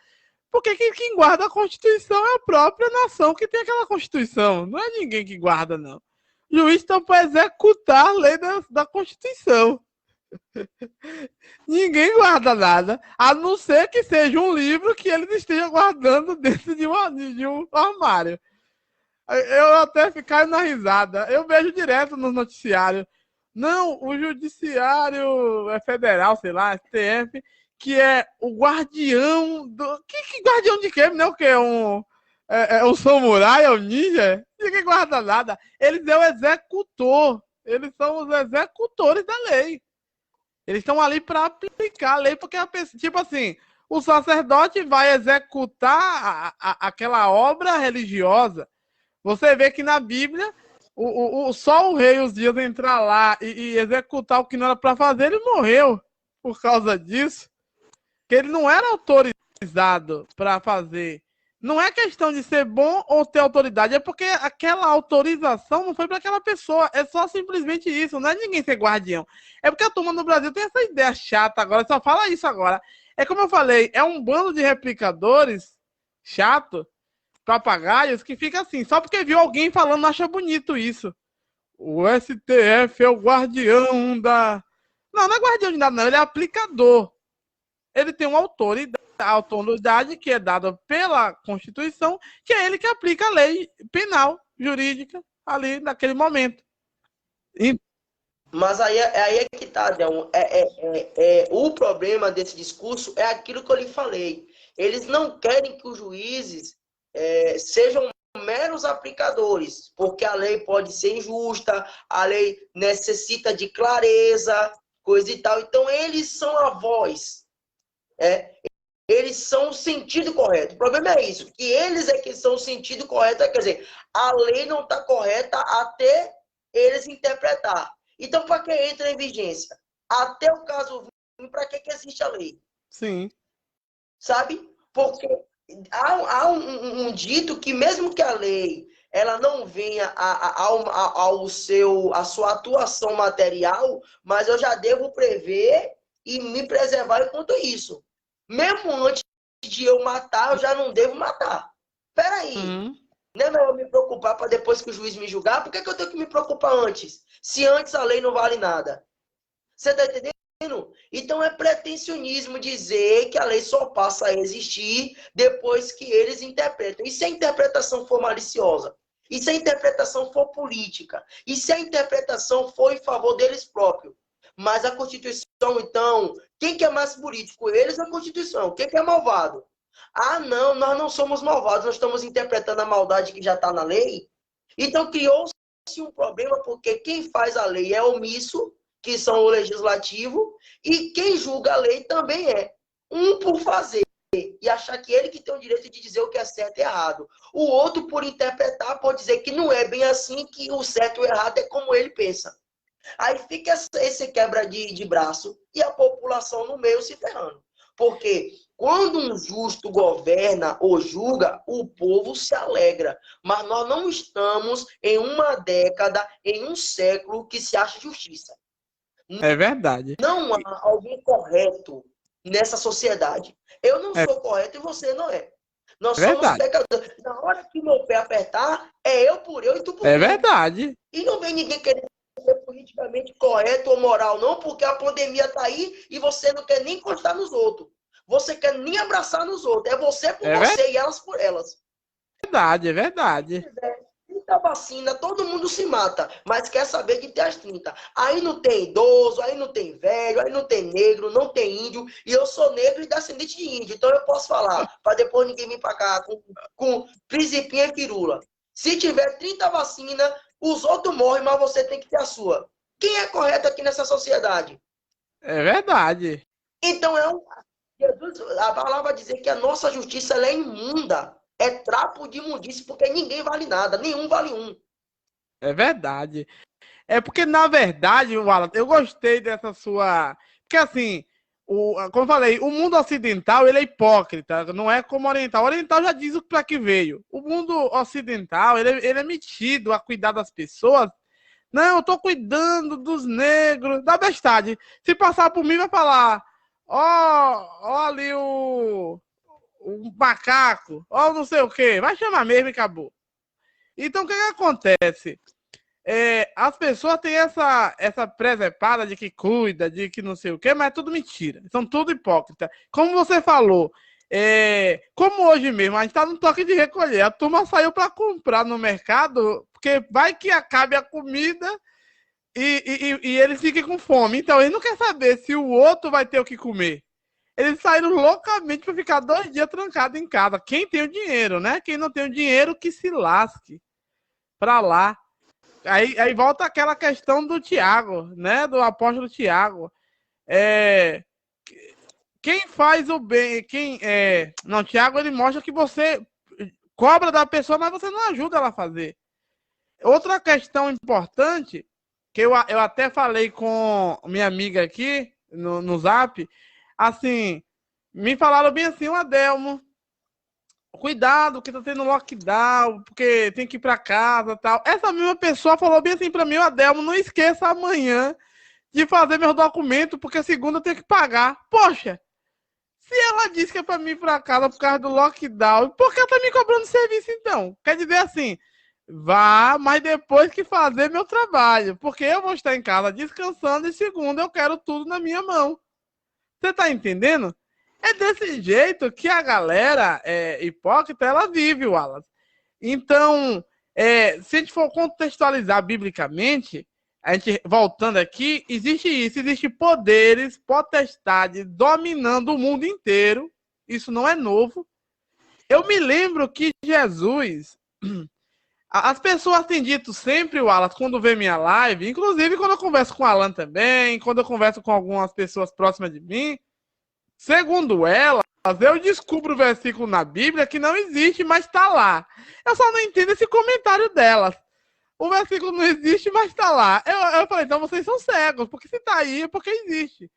Porque quem guarda a Constituição é a própria nação que tem aquela Constituição. Não é ninguém que guarda, não. O juiz está para executar a lei da Constituição. Ninguém guarda nada, a não ser que seja um livro que eles estejam guardando dentro de um armário. Eu até ficar na risada. Eu vejo direto no noticiário. Não, o judiciário federal, sei lá, STF, que é o guardião do... Que guardião de quê? Não é o quê? Um samurai, é um ninja? Ninguém guarda nada. Eles é o executor. Eles são os executores da lei. Eles estão ali para aplicar a lei, porque a pessoa, tipo assim, o sacerdote vai executar aquela obra religiosa. Você vê que na Bíblia, só o rei Uzias entrar lá e executar o que não era para fazer, ele morreu por causa disso. Que ele não era autorizado para fazer. Não é questão de ser bom ou ter autoridade, é porque aquela autorização não foi para aquela pessoa. É só simplesmente isso, não é ninguém ser guardião. É porque a turma no Brasil tem essa ideia chata agora, só fala isso agora. É como eu falei, é um bando de replicadores chato, papagaios, que fica assim, só porque viu alguém falando, acha bonito isso. O STF é o guardião da... Não, não é guardião de nada, não, ele é aplicador. Ele tem uma autoridade que é dada pela Constituição, que é ele que aplica a lei penal, jurídica, ali naquele momento. Mas aí é que tá, Adão. O problema desse discurso é aquilo que eu lhe falei. Eles não querem que os juízes sejam meros aplicadores, porque a lei pode ser injusta, a lei necessita de clareza, coisa e tal. Então, eles são a voz. Eles são o sentido correto. O problema é isso, que eles é que são o sentido correto. Quer dizer, a lei não está correta até eles interpretar. Então, para que entra em vigência? Até o caso vir, para que existe a lei? Sim. Sabe? Porque há um dito que mesmo que a lei ela não venha a sua atuação material, mas eu já devo prever e me preservar quanto isso. Mesmo antes de eu matar, eu já não devo matar. Peraí. Não é melhor me preocupar para depois que o juiz me julgar? Por que eu tenho que me preocupar antes? Se antes a lei não vale nada. Você está entendendo? Então é pretensionismo dizer que a lei só passa a existir depois que eles interpretam. E se a interpretação for maliciosa? E se a interpretação for política? E se a interpretação for em favor deles próprios? Mas a Constituição, então, quem que é mais político? Eles ou a Constituição? Quem que é malvado? Ah, não, nós não somos malvados, nós estamos interpretando a maldade que já está na lei. Então, criou-se um problema porque quem faz a lei é omisso, que são o legislativo, e quem julga a lei também é. Um por fazer e achar que ele que tem o direito de dizer o que é certo e errado. O outro, por interpretar, pode dizer que não é bem assim, que o certo e o errado é como ele pensa. Aí fica esse quebra de braço e a população no meio se ferrando. Porque quando um justo governa ou julga, o povo se alegra. Mas nós não estamos em uma década, em um século que se acha justiça. É verdade. Não há alguém correto nessa sociedade. Eu não sou correto e você não é. Nós somos pecadores. Na hora que meu pé apertar, é eu por eu e tu por tu. É verdade. E não vem ninguém querendo ser politicamente correto ou moral, não, porque a pandemia está aí e você não quer nem encostar nos outros. você quer nem abraçar nos outros. É você por você e elas por elas. É verdade. 30 vacinas, todo mundo se mata, mas quer saber que tem as 30. Aí não tem idoso, aí não tem velho, aí não tem negro, não tem índio, e eu sou negro e descendente de índio, então eu posso falar, para depois ninguém vir para cá com principinha e pirula. Se tiver 30 vacinas, os outros morrem, mas você tem que ter a sua. Quem é correto aqui nessa sociedade? É verdade. Então a palavra vai dizer que a nossa justiça ela é imunda. É trapo de imundície, porque ninguém vale nada, nenhum vale um. É verdade. É porque, na verdade, Wallace, eu gostei dessa sua... Porque, assim, como eu falei, o mundo ocidental, ele é hipócrita, não é como o oriental. O oriental já diz para que veio. O mundo ocidental, ele é metido a cuidar das pessoas. Não, eu tô cuidando dos negros, da bestade. Se passar por mim, vai falar, ó ali o macaco, ó não sei o quê. Vai chamar mesmo e acabou. Então, o que acontece? As pessoas têm essa presepada de que cuida, de que não sei o quê, mas é tudo mentira. São tudo hipócritas. Como você falou, como hoje mesmo, a gente está no toque de recolher. A turma saiu para comprar no mercado, porque vai que acabe a comida e eles fiquem com fome. Então, eles não querem saber se o outro vai ter o que comer. Eles saíram loucamente para ficar 2 dias trancados em casa. Quem tem o dinheiro, né? Quem não tem o dinheiro, que se lasque para lá. Aí volta aquela questão do Tiago, né? Do apóstolo Tiago. Quem faz o bem, não, Tiago, ele mostra que você cobra da pessoa, mas você não ajuda ela a fazer. Outra questão importante, que eu até falei com minha amiga aqui no Zap, assim, me falaram bem assim, o Adelmo, cuidado que tá tendo lockdown, porque tem que ir para casa e tal. Essa mesma pessoa falou bem assim para mim, o Adelmo, não esqueça amanhã de fazer meus documentos, porque segunda eu tenho que pagar. Poxa, se ela disse que é para mim ir para casa por causa do lockdown, por que ela tá me cobrando serviço então? Quer dizer assim, vá, mas depois que fazer meu trabalho, porque eu vou estar em casa descansando e segunda eu quero tudo na minha mão. Você tá entendendo? É desse jeito que a galera hipócrita, ela vive, Wallace. Então, se a gente for contextualizar biblicamente, a gente voltando aqui, existe isso, existe poderes, potestade dominando o mundo inteiro. Isso não é novo. Eu me lembro que Jesus, as pessoas têm dito sempre, Wallace, quando vê minha live, inclusive quando eu converso com o Alan também, quando eu converso com algumas pessoas próximas de mim, segundo elas, eu descubro o versículo na Bíblia que não existe, mas está lá. Eu só não entendo esse comentário delas. O versículo não existe, mas está lá. Eu falei, então vocês são cegos, porque se está aí é porque existe.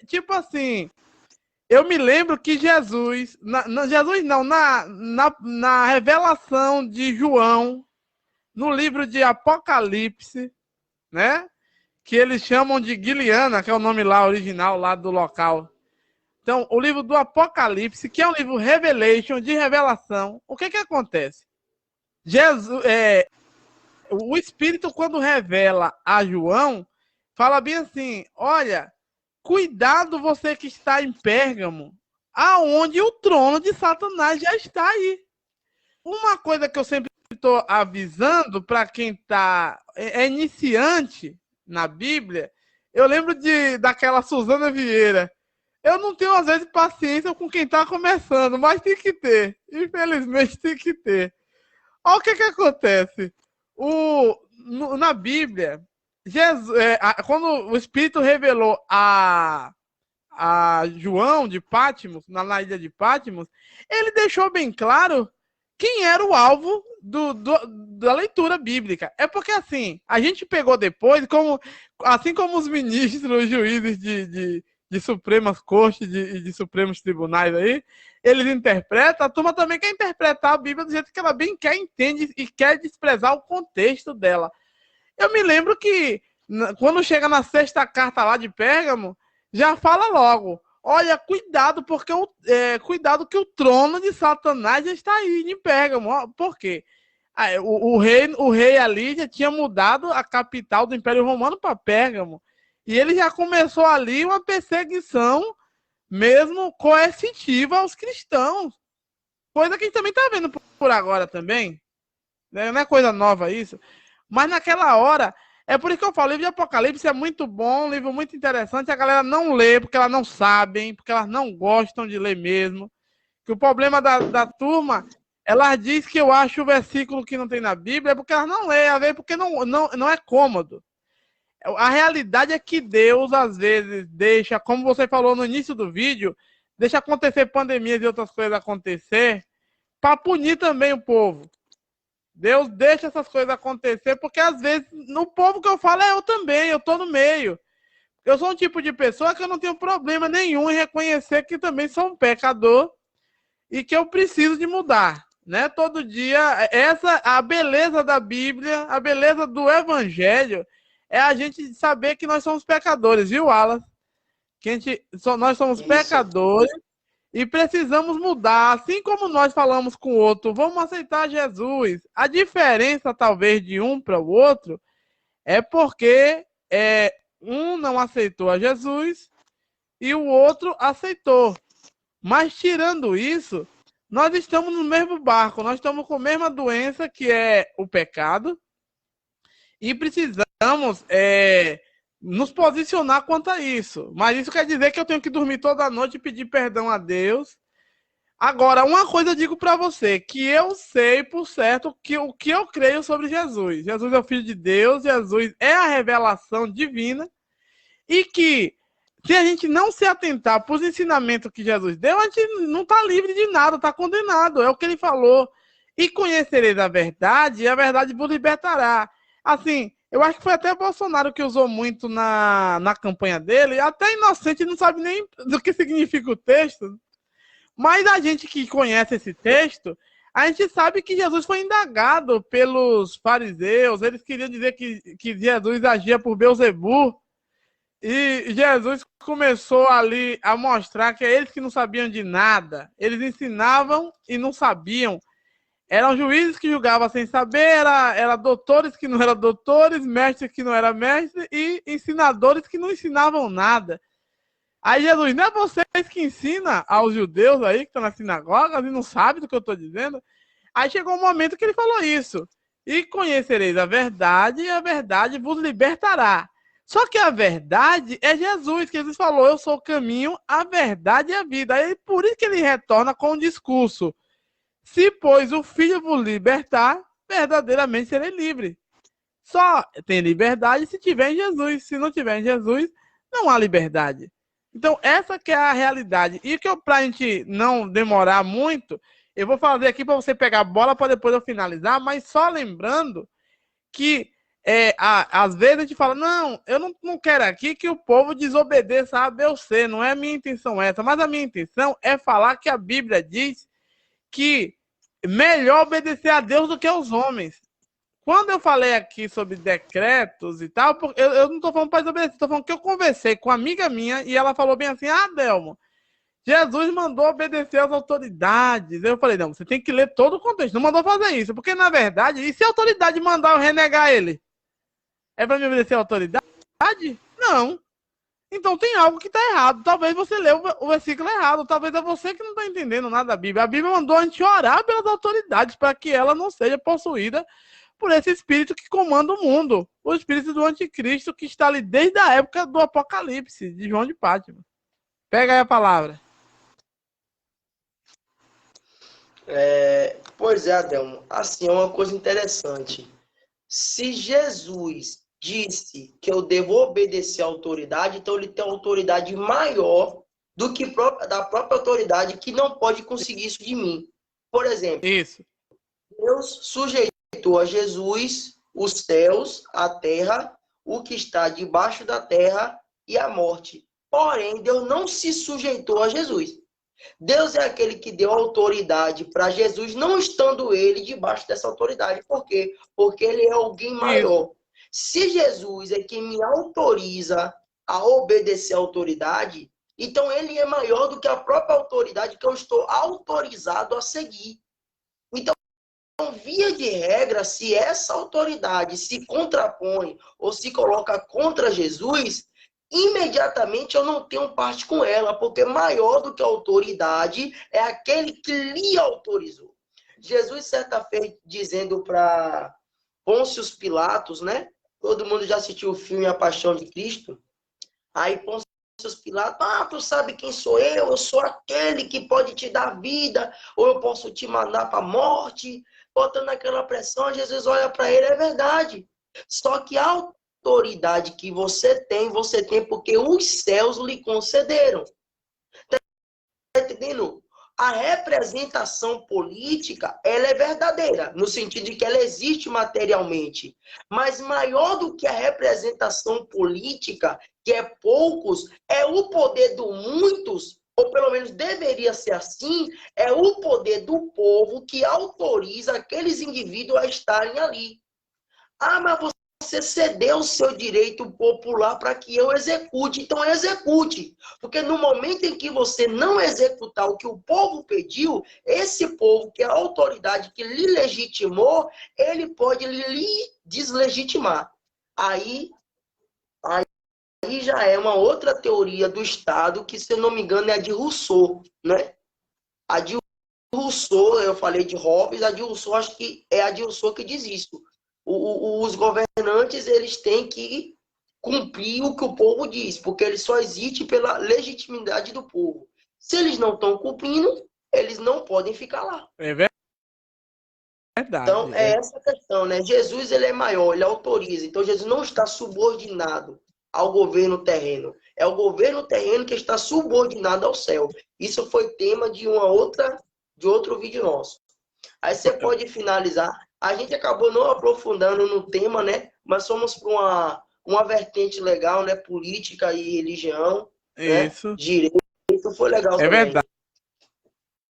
Tipo assim, eu me lembro que Jesus, na revelação de João, no livro de Apocalipse, né? Que eles chamam de Guiliana, que é o nome lá original lá do local. Então, o livro do Apocalipse, que é um livro Revelation, de revelação, o que acontece? Jesus, o Espírito, quando revela a João, fala bem assim, olha, cuidado você que está em Pérgamo, aonde o trono de Satanás já está aí. Uma coisa que eu sempre estou avisando para quem é iniciante na Bíblia, eu lembro daquela Suzana Vieira. Eu não tenho, às vezes, paciência com quem está começando, mas tem que ter. Infelizmente, tem que ter. Olha o que acontece. Na Bíblia, Jesus, quando o Espírito revelou a João de Patmos, na ilha de Patmos, ele deixou bem claro quem era o alvo da leitura bíblica. É porque, assim, a gente pegou depois, assim como os ministros, os juízes de Supremas Cortes e de Supremos Tribunais aí, eles interpretam, a turma também quer interpretar a Bíblia do jeito que ela bem quer, entende e quer desprezar o contexto dela. Eu me lembro que, quando chega na 6ª carta lá de Pérgamo, já fala logo, olha, cuidado, porque cuidado que o trono de Satanás já está aí em Pérgamo. Por quê? O rei ali já tinha mudado a capital do Império Romano para Pérgamo. E ele já começou ali uma perseguição mesmo coercitiva aos cristãos. Coisa que a gente também está vendo por agora também. Né? Não é coisa nova isso. Mas naquela hora, é por isso que eu falo, o livro de Apocalipse é muito bom, um livro muito interessante, a galera não lê porque elas não sabem, porque elas não gostam de ler mesmo. Que o problema da turma, elas diz que eu acho o versículo que não tem na Bíblia, é porque elas não lêem, às vezes porque não é cômodo. A realidade é que Deus, às vezes, deixa, como você falou no início do vídeo, deixa acontecer pandemias e outras coisas acontecer, para punir também o povo. Deus deixa essas coisas acontecer, porque às vezes, no povo que eu falo, é eu também, eu tô no meio. Eu sou um tipo de pessoa que eu não tenho problema nenhum em reconhecer que também sou um pecador e que eu preciso de mudar, né? Todo dia, a beleza da Bíblia, a beleza do Evangelho é a gente saber que nós somos pecadores, viu, Alas? Nós somos pecadores e precisamos mudar, assim como nós falamos com o outro, vamos aceitar Jesus. A diferença, talvez, de um para o outro é porque um não aceitou a Jesus e o outro aceitou. Mas, tirando isso, nós estamos no mesmo barco, nós estamos com a mesma doença, que é o pecado, e precisamos nos posicionar quanto a isso. Mas isso quer dizer que eu tenho que dormir toda noite e pedir perdão a Deus. Agora, uma coisa eu digo para você, que eu sei por certo que o que eu creio sobre Jesus. Jesus é o Filho de Deus, Jesus é a revelação divina, e que se a gente não se atentar para os ensinamentos que Jesus deu, a gente não está livre de nada, está condenado. É o que ele falou. E conhecereis a verdade, e a verdade vos libertará. Assim, eu acho que foi até Bolsonaro que usou muito na campanha dele, até inocente não sabe nem do que significa o texto. Mas a gente que conhece esse texto, a gente sabe que Jesus foi indagado pelos fariseus, eles queriam dizer que Jesus agia por Beelzebub, e Jesus começou ali a mostrar que é eles que não sabiam de nada, eles ensinavam e não sabiam. Eram juízes que julgavam sem saber, era doutores que não eram doutores, mestres que não eram mestres e ensinadores que não ensinavam nada. Aí Jesus, não é vocês que ensinam aos judeus aí que estão na sinagoga e não sabem do que eu estou dizendo? Aí chegou um momento que ele falou isso. E conhecereis a verdade, e a verdade vos libertará. Só que a verdade é Jesus, que Jesus falou, eu sou o caminho, a verdade e a vida. Aí por isso que ele retorna com o discurso. Se, pois, o Filho vos libertar, verdadeiramente serei livre. Só tem liberdade se tiver em Jesus. Se não tiver em Jesus, não há liberdade. Então, essa que é a realidade. E que para a gente não demorar muito, eu vou fazer aqui para você pegar a bola para depois eu finalizar, mas só lembrando que às vezes a gente fala, não, eu não quero aqui que o povo desobedeça A, B ou C, não é a minha intenção essa, mas a minha intenção é falar que a Bíblia diz que melhor obedecer a Deus do que aos homens. Quando eu falei aqui sobre decretos e tal, eu não estou falando para desobedecer, estou falando que eu conversei com uma amiga minha e ela falou bem assim, Delmo, Jesus mandou obedecer às autoridades. Eu falei, não, você tem que ler todo o contexto, não mandou fazer isso, porque na verdade, e se a autoridade mandar eu renegar ele? É para me obedecer à autoridade? Não. Então tem algo que está errado. Talvez você leu o versículo errado. Talvez é você que não está entendendo nada da Bíblia. A Bíblia mandou a gente orar pelas autoridades para que ela não seja possuída por esse espírito que comanda o mundo. O espírito do anticristo que está ali desde a época do Apocalipse, de João de Pátimo. Pega aí a palavra. Pois é, Adelmo. Assim, é uma coisa interessante. Se Jesus disse que eu devo obedecer à autoridade, então ele tem uma autoridade maior do que da própria autoridade que não pode conseguir isso de mim. Por exemplo, isso. Deus sujeitou a Jesus os céus, a terra, o que está debaixo da terra e a morte. Porém, Deus não se sujeitou a Jesus. Deus é aquele que deu autoridade para Jesus, não estando ele debaixo dessa autoridade. Por quê? Porque ele é alguém maior. Se Jesus é quem me autoriza a obedecer à autoridade, então ele é maior do que a própria autoridade que eu estou autorizado a seguir. Então, via de regra, se essa autoridade se contrapõe ou se coloca contra Jesus, imediatamente eu não tenho parte com ela, porque maior do que a autoridade é aquele que lhe autorizou. Jesus, certa feita, dizendo para Pôncio Pilatos, né? Todo mundo já assistiu o filme A Paixão de Cristo. Aí Pôncio Pilatos, tu sabe quem sou eu? Eu sou aquele que pode te dar vida, ou eu posso te mandar para a morte. Botando aquela pressão, Jesus olha para ele, é verdade. Só que a autoridade que você tem porque os céus lhe concederam. Tá entendendo? A representação política, ela é verdadeira, no sentido de que ela existe materialmente. Mas maior do que a representação política, que é poucos, é o poder do muitos, ou pelo menos deveria ser assim, é o poder do povo que autoriza aqueles indivíduos a estarem ali. Mas você cedeu o seu direito popular para que eu execute. Então, execute. Porque no momento em que você não executar o que o povo pediu, esse povo, que é a autoridade que lhe legitimou, ele pode lhe deslegitimar. Aí já é uma outra teoria do Estado, que, se eu não me engano, é a de Rousseau, né? A de Rousseau, eu falei de Hobbes, a de Rousseau, acho que é a de Rousseau que diz isso. Os governantes, eles têm que cumprir o que o povo diz, porque eles só existem pela legitimidade do povo. Se eles não estão cumprindo, eles não podem ficar lá. É verdade. Então, é essa a questão, né? Jesus, ele é maior, ele autoriza. Então, Jesus não está subordinado ao governo terreno. É o governo terreno que está subordinado ao céu. Isso foi tema de outro vídeo nosso. Aí você pode finalizar. A gente acabou não aprofundando no tema, né? Mas somos para uma vertente legal, né? Política e religião. Isso. Né? Direito. Foi legal também.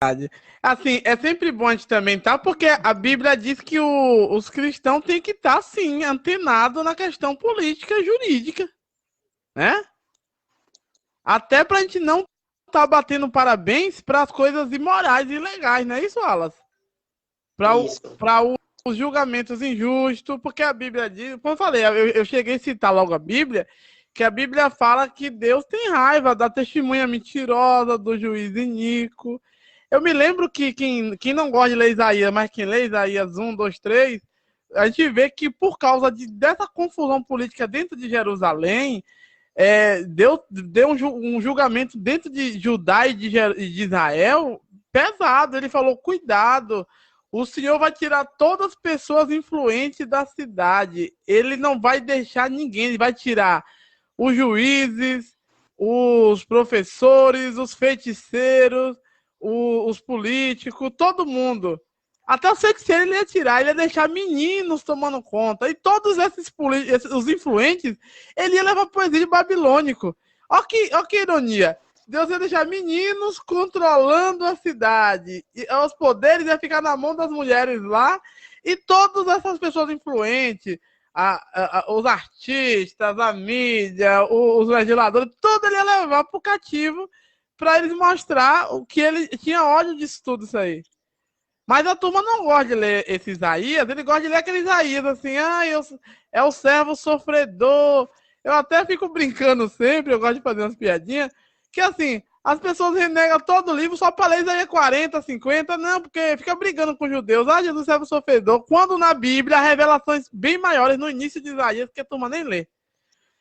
Verdade. Assim, é sempre bom a gente também, tá? Porque a Bíblia diz que os cristãos têm que estar, sim, antenados na questão política e jurídica, né? Até pra gente não estar batendo parabéns para as coisas imorais e ilegais, não é isso, Wallace? Para os julgamentos injustos, porque a Bíblia diz, como eu falei, eu cheguei a citar logo a Bíblia, que a Bíblia fala que Deus tem raiva da testemunha mentirosa, do juiz iníquo. Eu me lembro que quem não gosta de ler Isaías, mas quem lê Isaías 1, 2, 3, a gente vê que por causa dessa confusão política dentro de Jerusalém, deu um julgamento dentro de Judá e de Israel pesado. Ele falou, cuidado, o Senhor vai tirar todas as pessoas influentes da cidade. Ele não vai deixar ninguém, ele vai tirar os juízes, os professores, os feiticeiros, os políticos, todo mundo. Até o feiticeiro ele ia tirar, ele ia deixar meninos tomando conta. E todos os influentes, ele ia levar para o exílio babilônico. Olha que ironia. Deus ia deixar meninos controlando a cidade. E os poderes iam ficar na mão das mulheres lá. E todas essas pessoas influentes, os artistas, a mídia, os legisladores, tudo ele ia levar para o cativo para eles mostrar o que ele tinha ódio disso tudo, isso aí. Mas a turma não gosta de ler esse Isaías, ele gosta de ler aquele Isaías assim, é o servo sofredor. Eu até fico brincando sempre, eu gosto de fazer umas piadinhas, que assim, as pessoas renegam todo o livro só para ler Isaías 40, 50, não, porque fica brigando com os judeus, Jesus servo sofredor, quando na Bíblia há revelações bem maiores no início de Isaías que a turma nem lê.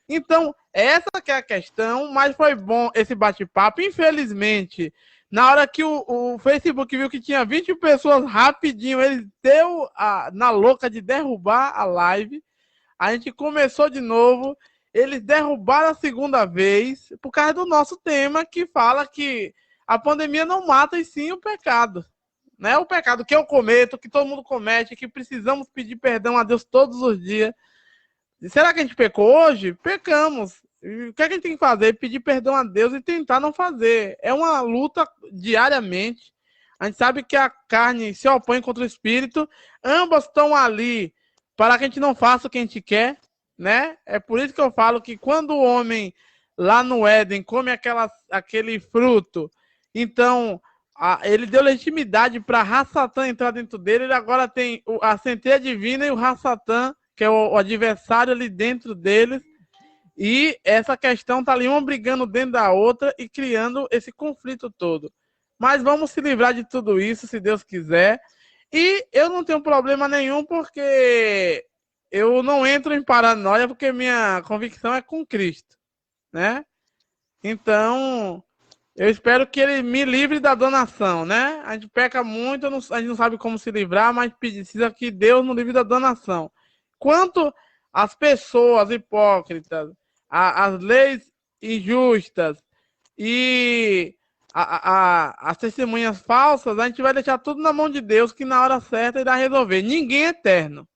Então, essa que é a questão, mas foi bom esse bate-papo, infelizmente. Na hora que o Facebook viu que tinha 20 pessoas rapidinho, ele deu na louca de derrubar a live. A gente começou de novo. Eles derrubaram a segunda vez por causa do nosso tema, que fala que a pandemia não mata, e sim o pecado. Né? O pecado que eu cometo, que todo mundo comete, que precisamos pedir perdão a Deus todos os dias. Será que a gente pecou hoje? Pecamos. O que a gente tem que fazer? Pedir perdão a Deus e tentar não fazer. É uma luta diariamente. A gente sabe que a carne se opõe contra o espírito. Ambas estão ali para que a gente não faça o que a gente quer, né? É por isso que eu falo que quando o homem lá no Éden come aquele fruto, então ele deu legitimidade para Ra-Satã entrar dentro dele. Ele agora tem a centelha divina e o Ra-Satã, que é o adversário ali dentro deles. E essa questão tá ali uma brigando dentro da outra e criando esse conflito todo. Mas vamos se livrar de tudo isso, se Deus quiser. E eu não tenho problema nenhum, porque eu não entro em paranoia, porque minha convicção é com Cristo, né? Então, eu espero que ele me livre da donação, né? A gente peca muito, a gente não sabe como se livrar, mas precisa que Deus nos livre da donação. Quanto às pessoas hipócritas, as leis injustas e as testemunhas falsas, a gente vai deixar tudo na mão de Deus, que na hora certa irá resolver. Ninguém é eterno.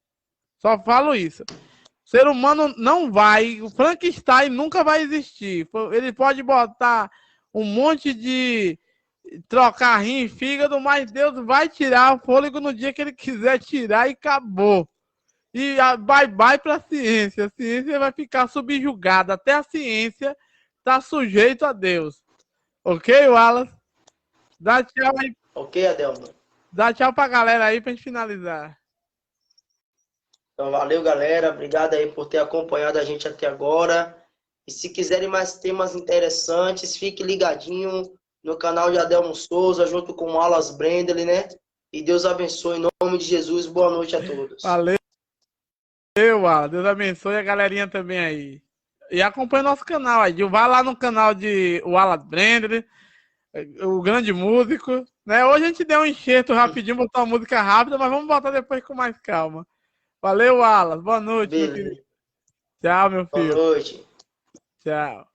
Só falo isso. O ser humano não vai, o Frankenstein nunca vai existir. Ele pode botar um monte de trocar rim e fígado, mas Deus vai tirar o fôlego no dia que ele quiser tirar e acabou. E bye bye para a ciência. A ciência vai ficar subjugada. Até a ciência está sujeito a Deus. Ok, Wallace? Dá tchau aí. Ok, Adelmo. Dá tchau pra galera aí pra gente finalizar. Então, valeu, galera. Obrigado aí por ter acompanhado a gente até agora. E se quiserem mais temas interessantes, fique ligadinho no canal de Adelmo Souza, junto com o Wallace Brendley, né? E Deus abençoe em nome de Jesus. Boa noite a todos. Valeu, Wallace. Deus abençoe a galerinha também aí. E acompanha nosso canal aí. Vai lá no canal de Wallace Brendley, o grande músico, né? Hoje a gente deu um enxerto rapidinho, botar uma música rápida, mas vamos botar depois com mais calma. Valeu, Wallace. Boa noite, meu querido. Tchau, meu filho. Boa noite. Tchau.